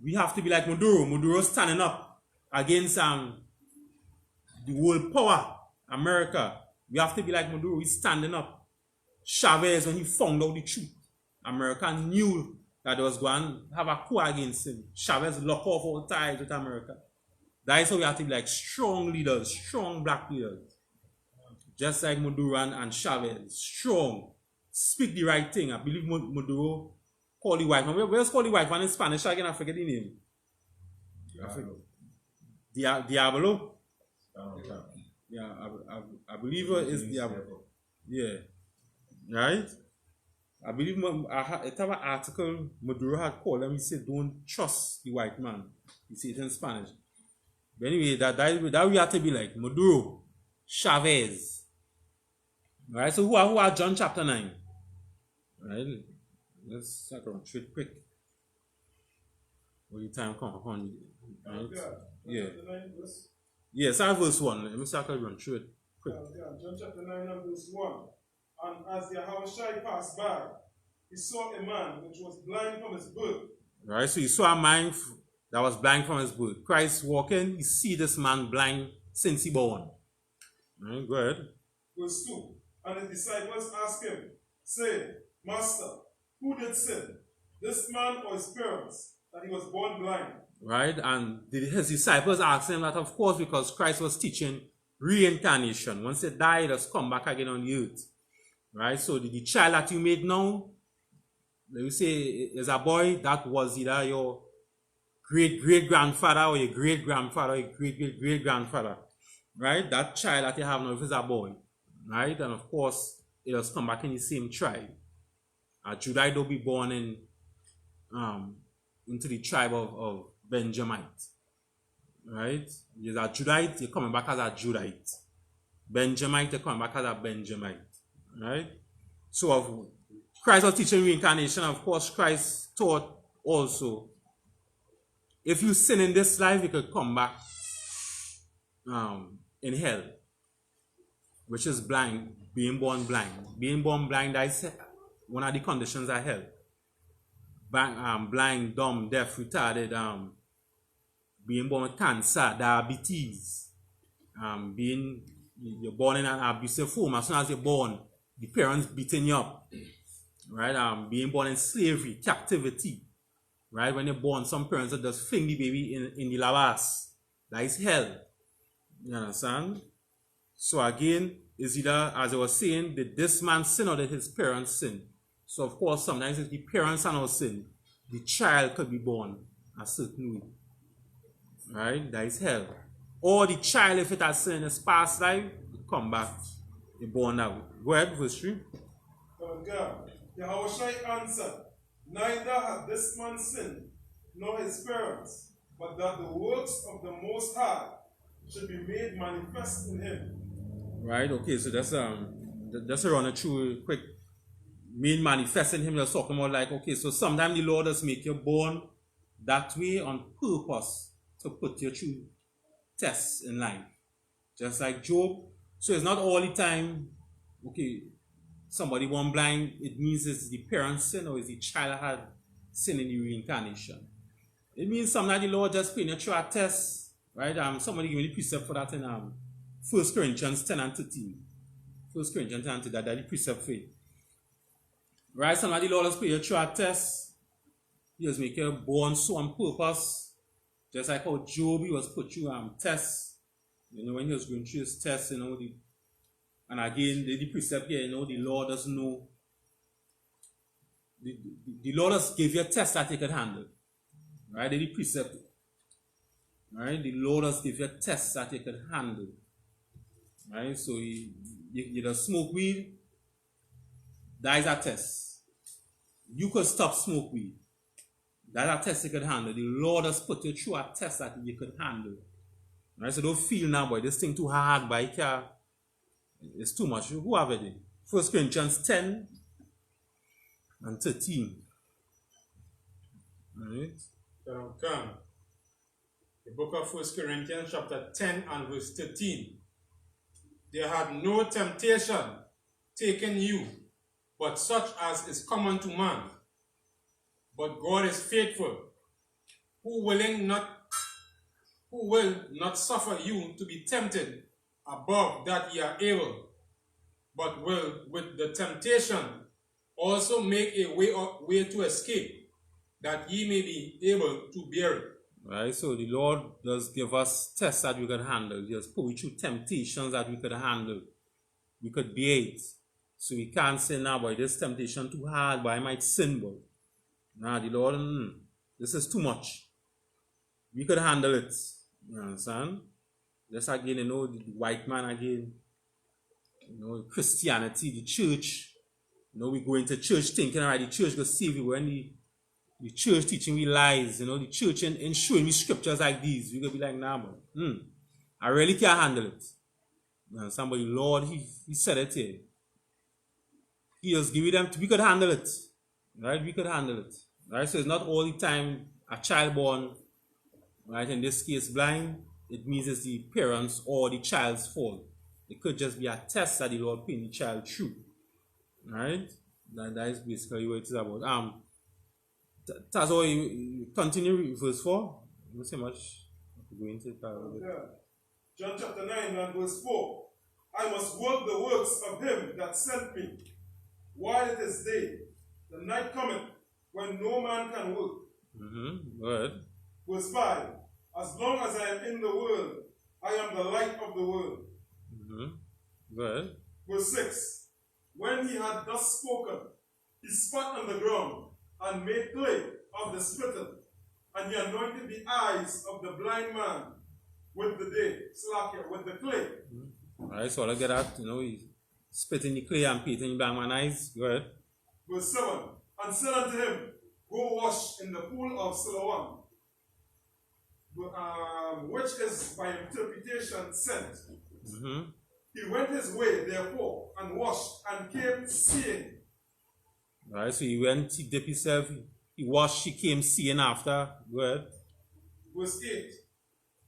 We have to be like Maduro. Maduro standing up against the world power, America. We have to be like Maduro. He's standing up. Chavez, when he found out the truth, America knew that they was going to have a coup against him. Chavez locked off all ties with America. That is how we have to be like strong leaders, strong black leaders. Just like Maduro and Chavez. Strong. Speak the right thing. I believe Maduro called the white man. Where's called the white man in Spanish? Again, I forget the name. Diablo. Yeah, I believe it is Diablo. Yeah. Right? I believe I have an article Maduro had called him. He said, don't trust the white man. He said it in Spanish. But anyway, that we have to be like Maduro, Chavez. Right? So who are John chapter 9? Right? Let's talk about it quick. When the time come upon right? Yeah. Yeah, start verse 1. Let me start run through it quick. John chapter 9 and verse 1. And as Yahushua passed by, he saw a man which was blind from his birth. Right, so he saw a man that was blind from his birth. Christ walking, he see this man blind since he born. Right, go ahead. Verse 2. And his disciples asked him, saying, Master, who did sin, this man or his parents, that he was born blind? Right, and his disciples asked him that, of course, because Christ was teaching reincarnation. Once he died, he just come back again on the earth. Right, so the child that you made now, let me say, is a boy that was either your great-great-grandfather or your great-grandfather or your great-great-great-grandfather. Right, that child that you have now is a boy. Right, and of course, it has come back in the same tribe. Judite will be born in into the tribe of Benjamite. Right? You're a Judite, you're coming back as a Judite. Benjamite, you're coming back as a Benjamite. Right? So Christ was teaching reincarnation. Of course, Christ taught also, if you sin in this life, you could come back in hell, which is blind, being born blind. Being born blind, that is one of the conditions of hell. Blind, dumb, deaf, retarded, being born with cancer, diabetes, you're born in an abusive home. As soon as you're born, the parents beating you up, right? Being born in slavery, captivity, right? When you're born, some parents will just fling the baby in the lavas. That is hell. You understand? So again, is either, as I was saying, did this man sin or did his parents sin? So of course, sometimes if the parents are not sin, the child could be born a certain way. Right? That is hell. Or the child, if it has sinned in his past life, come back, be born out. Go ahead, verse 3. God, Yahushua answered, neither had this man sinned, nor his parents, but that the works of the Most High should be made manifest in him. Right, okay, so that's a run through quick. Made manifest in him, you're talking about like, okay, so sometimes the Lord does make you born that way on purpose to put you through tests in life. Just like Job. So it's not all the time, okay, somebody born blind, it means it's the parent's sin or is the child had sin in the reincarnation. It means sometimes the Lord just putting you through a test, right? Somebody give me the precept for that in 1 Corinthians 10 and 13. 1 Corinthians 10 and 13, that's the precept for it. Right? Somebody the Lord has put you through a test. He has make you born so on purpose. Just like how Job, he was put through tests. You know, when he was going through his tests, you know, and again, the precept here, you know, the Lord doesn't know. The Lord has give you a test that he could handle. Right? The precept. Right? The Lord has give you a test that he could handle. Right? So you just smoke weed. That is a test. You could stop smoke weed. That's a test you could handle. The Lord has put you through a test that you could handle. Right? So don't feel now, boy, this thing too hard, boy. It's too much. Who have it? 1 Corinthians 10 and 13. Alright? The book of 1 Corinthians chapter 10 and verse 13. There had no temptation taken you, but such as is common to man. But God is faithful, who will not suffer you to be tempted above that ye are able, but will with the temptation also make a way to escape, that ye may be able to bear it. Right, so the Lord does give us tests that we can handle. He has put we through temptations that we could handle. We could bear it. So we can't say now, boy, this temptation too hard, but I might sin, boy. Now the Lord, this is too much. We could handle it. You understand? Just again, you know, the white man again, you know, Christianity, the church. You know, we go into church thinking, all right, the church will save you when the the church teaching me lies, you know, the church and showing me scriptures like these, we're going to be like, nah, man, I really can't handle it. And somebody, Lord, he said it here. He just give it them, we could handle it, right? We could handle it, right? So it's not all the time a child born, right, in this case blind, it means it's the parents or the child's fault. It could just be a test that the Lord put the child through, right? That is basically what it is about. That's all you continue verse 4. Not so much. Go into it. John chapter 9 and verse 4. I must work the works of him that sent me, while it is day. The night cometh when no man can work. Good. Verse 5. As long as I am in the world, I am the light of the world. Good. Verse 6. When he had thus spoken, he spat on the ground and made clay of the spittle, and he anointed the eyes of the blind man with the with the clay. Alright, so I'll get that, you know, he spit in the clay and paint in the blind man's eyes. Good. Verse 7. And said unto him, go wash in the pool of Siloam, which is by interpretation sent. He went his way, therefore, and washed, and came seeing. Alright, so he went, he dipped himself, he washed, he came seeing after. Good. Verse 8.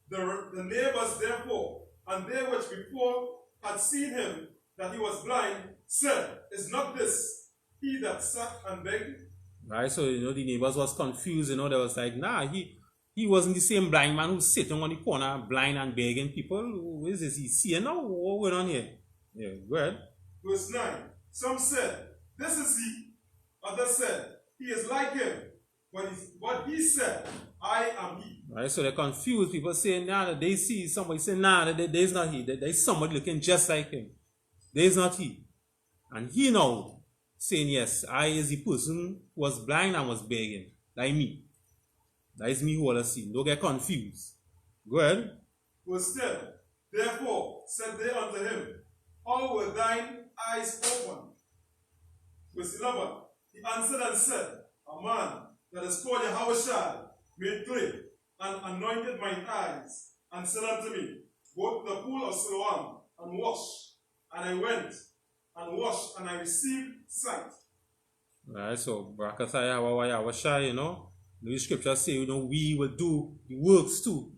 The neighbors, therefore, and they which before had seen him, that he was blind, said, is not this he that sat and begged? Right, so, you know, the neighbors was confused, you know, they was like, nah, he wasn't the same blind man who's sitting on the corner, blind and begging people. Who is this? He's seeing now? What went on here? Yeah, go ahead. Verse 9. Some said, this is he. Others said, he is like him. But he said, I am he. Right, so they're confused. People saying, nah, they see somebody saying, nah, there's not he. There's somebody looking just like him. There's not he. And he now saying, yes, I is the person who was blind and was begging. Like me. That is me who all see. Don't get confused. Go ahead. Verse 10. Therefore said they unto him, how were thine eyes opened? Verse 11. He answered and said, a man that is called Yahushua made clay and anointed mine eyes, and said unto me, go to the pool of Siloam and wash. And I went and washed, and I received sight. Right, so Barakataya Yahushua, you know, the scripture say, you know, we will do the works too,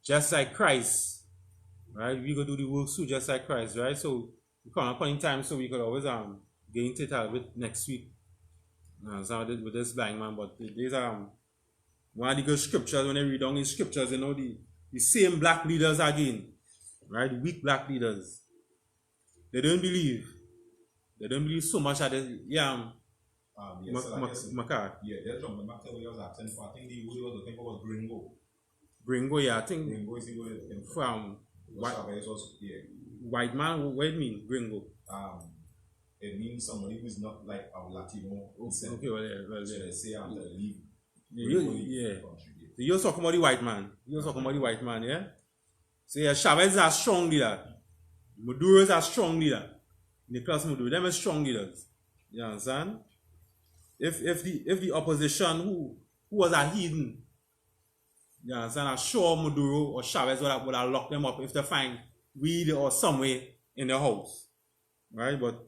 just like Christ. Right, we will do the works too, just like Christ. Right, so we come upon in time, so we could always get into it a little bit next week. With this blind man, but these one of the good scriptures, when they read down in scriptures, you know, the same black leaders again, right? The weak black leaders. They don't believe. They don't believe so much at the Makar. Yeah, that's from the matter we was asking for. I think the word was looking for was gringo. Gringo, yeah, I think Gringo is the word looking for. From white man, what do you mean, gringo? It means somebody who's not like a Latino. Okay, well, So they say I'm the leave. Yeah. So you're talking about the white man. You're talking about the white man, yeah? So yeah, Chavez is a strong leader. Maduro is a strong leader. Nicolas Maduro, them are strong leaders. You understand? If the opposition who was a heathen, you understand, I'm sure Maduro or Chavez would have locked them up if they find weed or somewhere in the house. Right? But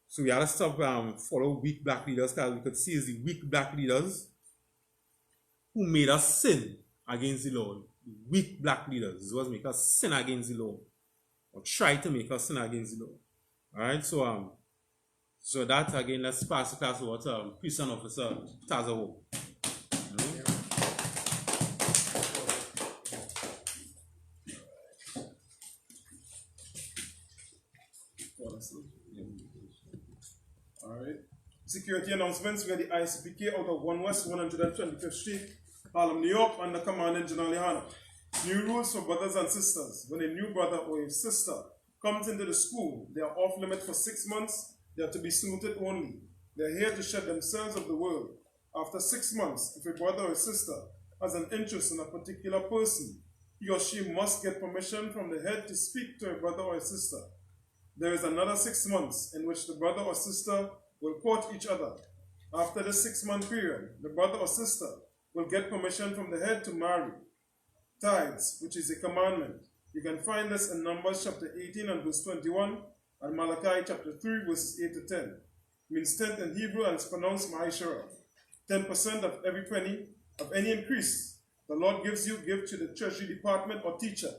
so we had to stop follow weak black leaders, because we could see it's the weak black leaders who made us sin against the Lord. The weak black leaders was make us sin against the Lord, or try to make us sin against the Lord. Alright, so that again, let's pass the class over to Prison Officer Tazawo. Alright. Security announcements. We are the I.S.U.P.K out of 1 West 125th Street, Harlem, New York, under Commandant GEN.YAHANNA. New rules for brothers and sisters. When a new brother or a sister comes into the school, they are off limit for 6 months. They are to be saluted only. They are here to shed themselves of the world. After 6 months, if a brother or a sister has an interest in a particular person, he or she must get permission from the head to speak to a brother or a sister. There is another 6 months in which the brother or sister will court each other. After the 6-month period, the brother or sister will get permission from the head to marry. Tithes, which is a commandment. You can find this in Numbers chapter 18 and verse 21 and Malachi chapter 3 verses 8 to 10. It means tenth in Hebrew and it's pronounced Ma'ishara. 10% of every penny of any increase the Lord gives you, give to the treasury department or teacher.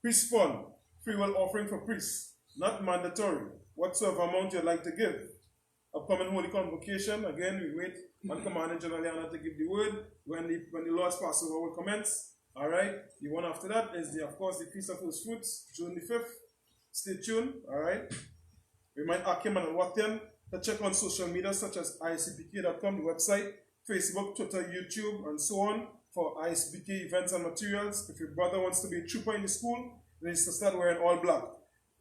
Priest fund, free will offering for priests, not mandatory. Whatsoever amount you'd like to give. Upcoming Holy Convocation, again, we wait on Commandant General Yana to give the word when the Lord's Passover will commence. All right. The one after that is, of course, the Feast of First Fruits, June the 5th. Stay tuned. All right. Remind Akim and Watian to check on social media such as ISUPK.com, the website, Facebook, Twitter, YouTube, and so on for I.S.U.P.K events and materials. If your brother wants to be a trooper in the school, then he needs to start wearing all black,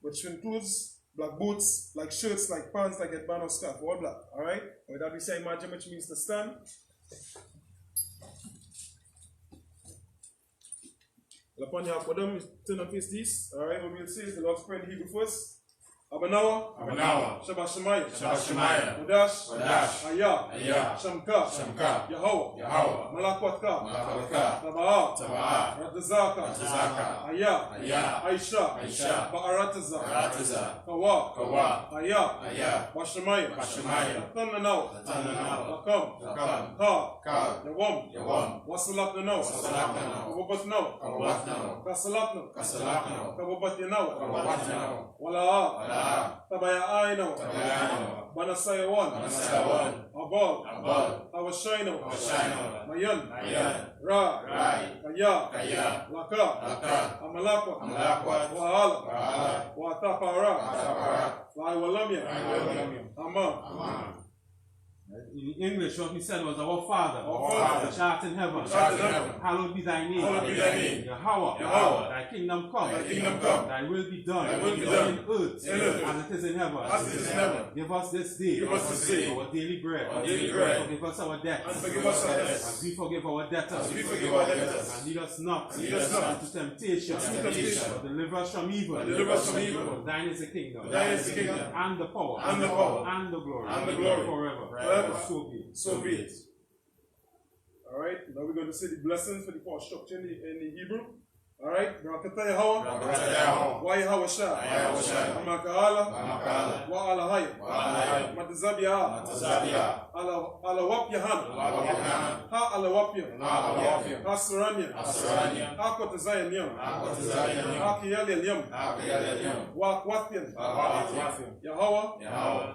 which includes black boots, like shirts, like pants, like headband or scarf, all black. All right. With that we say imagine, which means to stand. Upon your them, turn and face this. All right, what we'll say is the Lord's Prayer in Hebrew first. Abanawa, Shabbat Shemaya, Udash, Ayah, Shamka, Yahweh, Malakwatka, Tabaa, Ratazaka, Ayah, Aisha, Ba'arataza, Kawa, Ayah, Bashemaya, Tananao, Lakam, Ka, Yawam, Wasalak the Now, Kawabat Now, Kasalak Kawabat Now, Wala. Tabaya Aino, Banasayawan, Abal, Awashino, Mayan, Ra, Kaya, Laka, Amalakwa, Wahala, Watapara, Laiwalamia, Ama. In English, what we said was, Our Father, which art in heaven, hallowed be thy name. Yahweh, thy kingdom come, thy will be done, in earth as it is in heaven. Give us this day our daily bread. Forgive us our debts, as we forgive our debtors. And lead us not into temptation, but deliver us from evil. For thine is the kingdom, and the power, and the glory, forever. So be it. All right. Now we're going to say the blessings for the power structure in the Hebrew. All right. Barakatah Yahweh. Wa Yahweh Shah. Amakala. Wa Alahai. Matazabia. Alawap Yahan. Ha Alawapia. Ha Suranya. Ha Kotazayan Yam. Ha Kiyali Yam. Wa Kwatyan. Yahweh.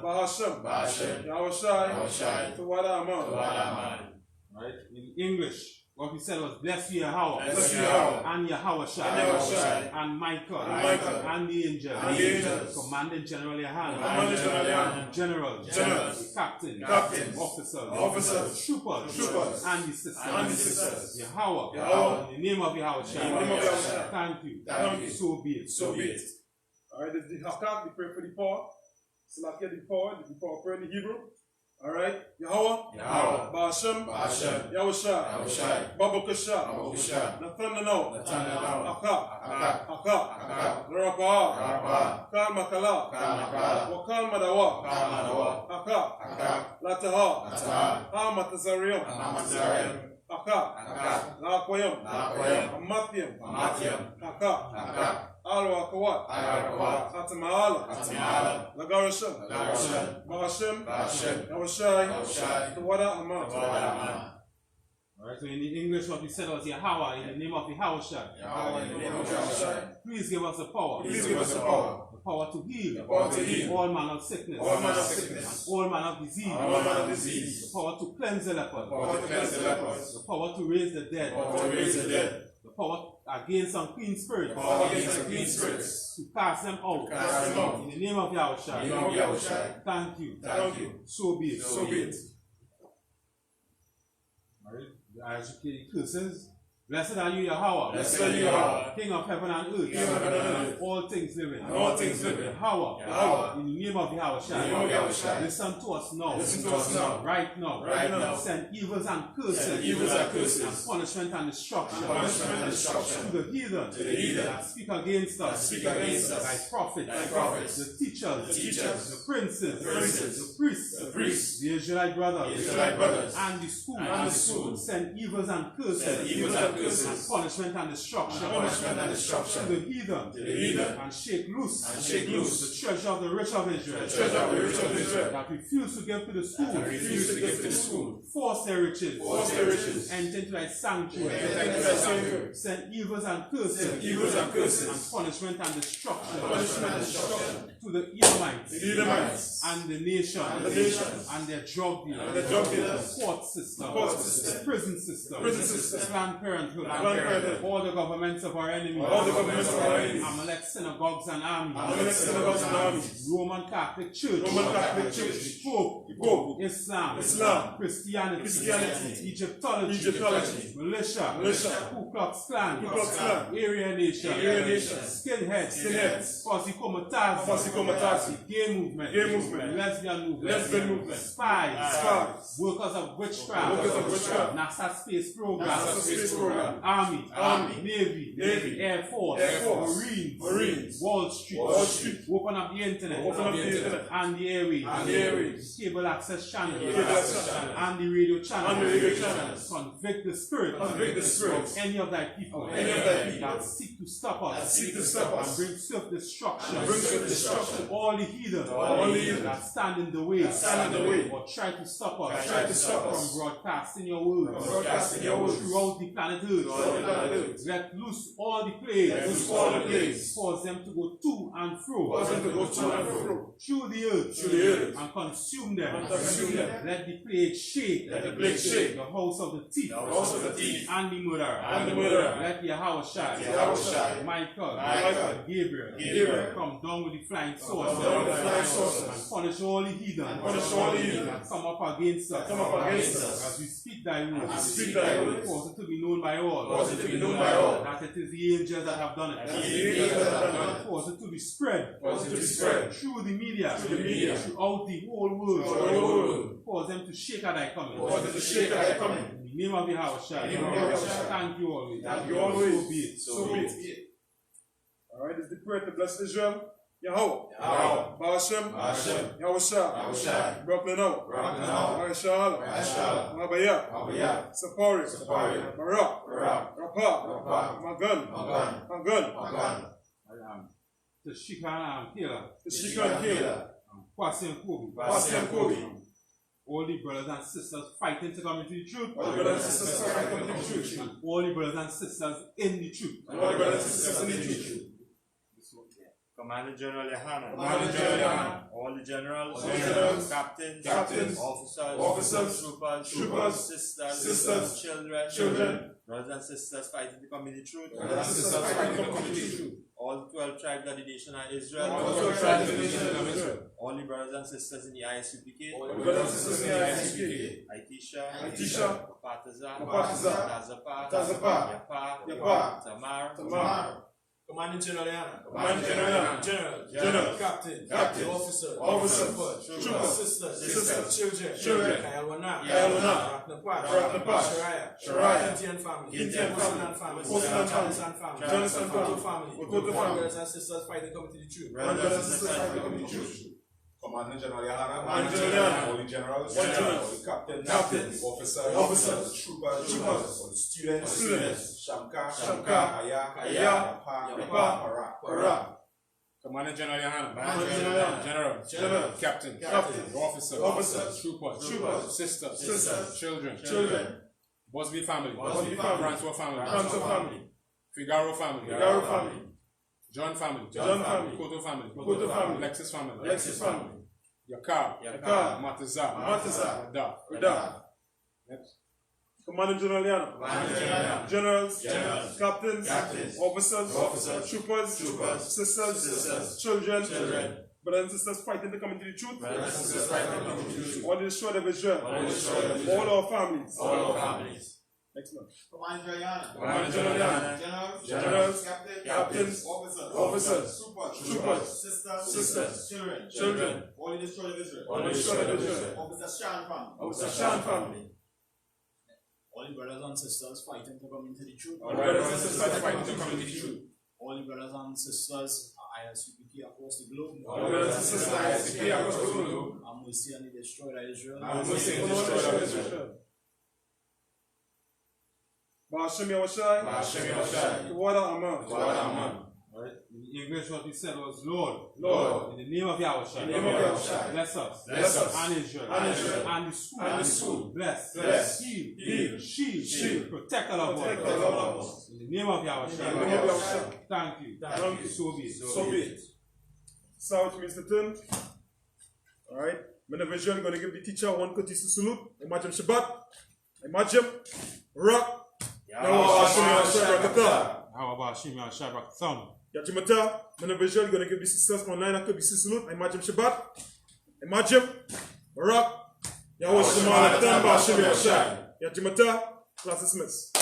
Bahashem. Yahweh Shai. Tawada Aman. Right? In English, what we said was, Bless you, Yahweh, and Yahweh Shai, and Michael, and the angels, Commandant General Yahanna, generals, captains, officers, troopers, and the sisters, Yahweh, in the name of Yahweh Shai, thank you, so be it. Alright, this is the Hakak, the prayer for the poor. Salakia, the poor prayer in the Hebrew. Alright, Yahweh, Ba'ashem, Yahushai, Babukasha, Nathanano, Aka, Rabah, Kalmakala, Wakal Madawa, Aka, Lataha, Amatazarium, Aka, Lakoyam, Amathiam, Aka, Alwa Kawat, Atamaala, Lagarashan, Bahashem, Yahushai, Tawada Aman. Alright, so in the English, what we said was Yahweh, in the name of Yahweh Shai. Please give us the power. The power to heal. All manner of sickness. All manner of disease. The power to cleanse the lepers. The power to raise the dead. The power against unclean spirits. To cast them out. In the name of Yahweh Shai. Thank you. So be it. Alright, the I.S.U.P.K curses Blessed are you, Yahweh. Blessed are you, Yahweh. King of heaven and earth. King of heaven and earth. All things living. All things living. Yahweh. Yahweh. In the name of Yahweh. In the name of Yahweh. Listen to us now. Listen to us now. Right now. Right now. Send evils and curses. Send evils and curses. And punishment and destruction. Punishment and destruction. To the heathen. To the heathen. That speak against us. That speak against us. Thy prophets. Thy prophets. The teachers. The teachers. The princes. The princes. The priests. The priests. The Israelite brothers. The Israelite brothers. And the schools. And the schools. Send evils and curses. Send evils and curses. And punishment and destruction. Punishment and destruction. To the heathen. To the heathen. And shake loose. And shake loose. The treasure of the rich of Israel. The treasure of the rich of Israel. That refuse to give to the school. That refuse to give to the school. Force their riches. Force their riches. Enter into thy sanctuary. Enter into thy sanctuary. Send evils and curses. Send evils and curses. And punishment and destruction. Punishment and destruction. To the Edomites. The Edomites. And the nation. And the nations. And their drug dealers. And the drug dealers. The court system. The court system. The prison system. Prison system. Planned Parenthood. Planned Parenthood. All the governments of our enemies. All the governments of our enemies. Amalek synagogues and armies. Amalek synagogues and armies. Roman Catholic Church. Roman Catholic Church. Pope. Pope. Islam. Christianity. Egyptology. Militia. Ku Klux Klan. Aryan Nation. Skinheads. Fuzzy-Komatasi. Gay movement. Lesbian movement. Spies. Workers of witchcraft. NASA space program. Army. Navy. Air Force. Marines. Wall Street. Open up the internet. And the airways. Cable access channels. And the radio channels. Convict the spirit. Of any of thy people. That seek to stop us. And bring swift destruction. All the heathen. That stand in the way. Or try to stop us. From broadcasting your word. Throughout the planet Earth. Let loose all the plagues. Cause them to go to and fro. Through the earth. And consume them. Let the plague shake. The house of the thief. And the murderer. Let Yahweh Shai. Michael. Gabriel. Come down with the flying sword. And punish all the heathen. That come up against us. As we speak thy word. Cause it to be known by all. That it is the angels that have done it. Cause it to be spread. Through the media. Throughout the whole world. Cause them to shake at thy coming. In the name of Yahweh Shai. Thank you always. So be it. Alright, it's the prayer to bless Israel. Yahweh. Ba'ashem. Yahweh Shai. Brooklyn out. SHALAM. Mabaya. Sapari. Barak. Rapa. Magan. The Shikana and Kayla. Kwasi and Kobe. All the brothers and sisters fighting to come into the truth. And all the brothers and sisters in the truth. Commander General Yahanna. All the generals, captains, officers, troopers, sisters, children, brothers and sisters fighting to come in the truth. All 12 tribes of the nation of Israel. All the brothers and sisters in the I.S.U.P.K. I.T.H.A. Tazapa, Yapa, Tamar. Commanding General General, Captain, Officer, Troopers, Sisters, Children, Kayalwana, Raknapa, Shariah, Indian family, Jonathan family, brothers and sisters fighting coming to the truth. Commander General Yahanna, all the generals, all the captains, officers, troopers, all the students, Shamka, Yapa, Commander General Yahanna, General, Captain, Officers, Troopers, Sisters, Children, Bosby family, Francois family, Figaro family, John family, Koto family, Lexus family, Yakar, Mataza, Next. Commander General Yahanna, generals, captains, officers, troopers, sisters, children, brothers and sisters fighting to come into the truth. All the sword of Israel, all our families. Next month. Command Gen.YAHANNA. Command Gen.YAHANNA. Generals. Captains. Officers. Officers. Troopers. Sisters. Children. All in the church of Israel. Officer Shan family. All the brothers and sisters fighting to come into the truth. All the brothers and sisters fighting to come into the truth. All the brothers and sisters I.S.U.P.K across the globe. All the brothers and sisters I.S.U.P.K across the globe. And we see and destroyed Israel. Ba'ashem Yahushai. Wada Aman. Right? In English, what he said was, Lord, in the name of Yahushua, bless us, and Israel, and the school, bless, heal, shield, protect all of us. In the name of Yahushua, thank you, so be it. So which means the turn. Alright, Venezuela going to give the teacher one courtesy salute. Imagine Shabbat, imagine Rock. How about Shimon Shabbat Thumb? Yachimata, Venezuela going to give the sisters online a courtesy salute. Imagine Shabbat, imagine Rock. Yahweh Shema, Yachimata, class dismissed.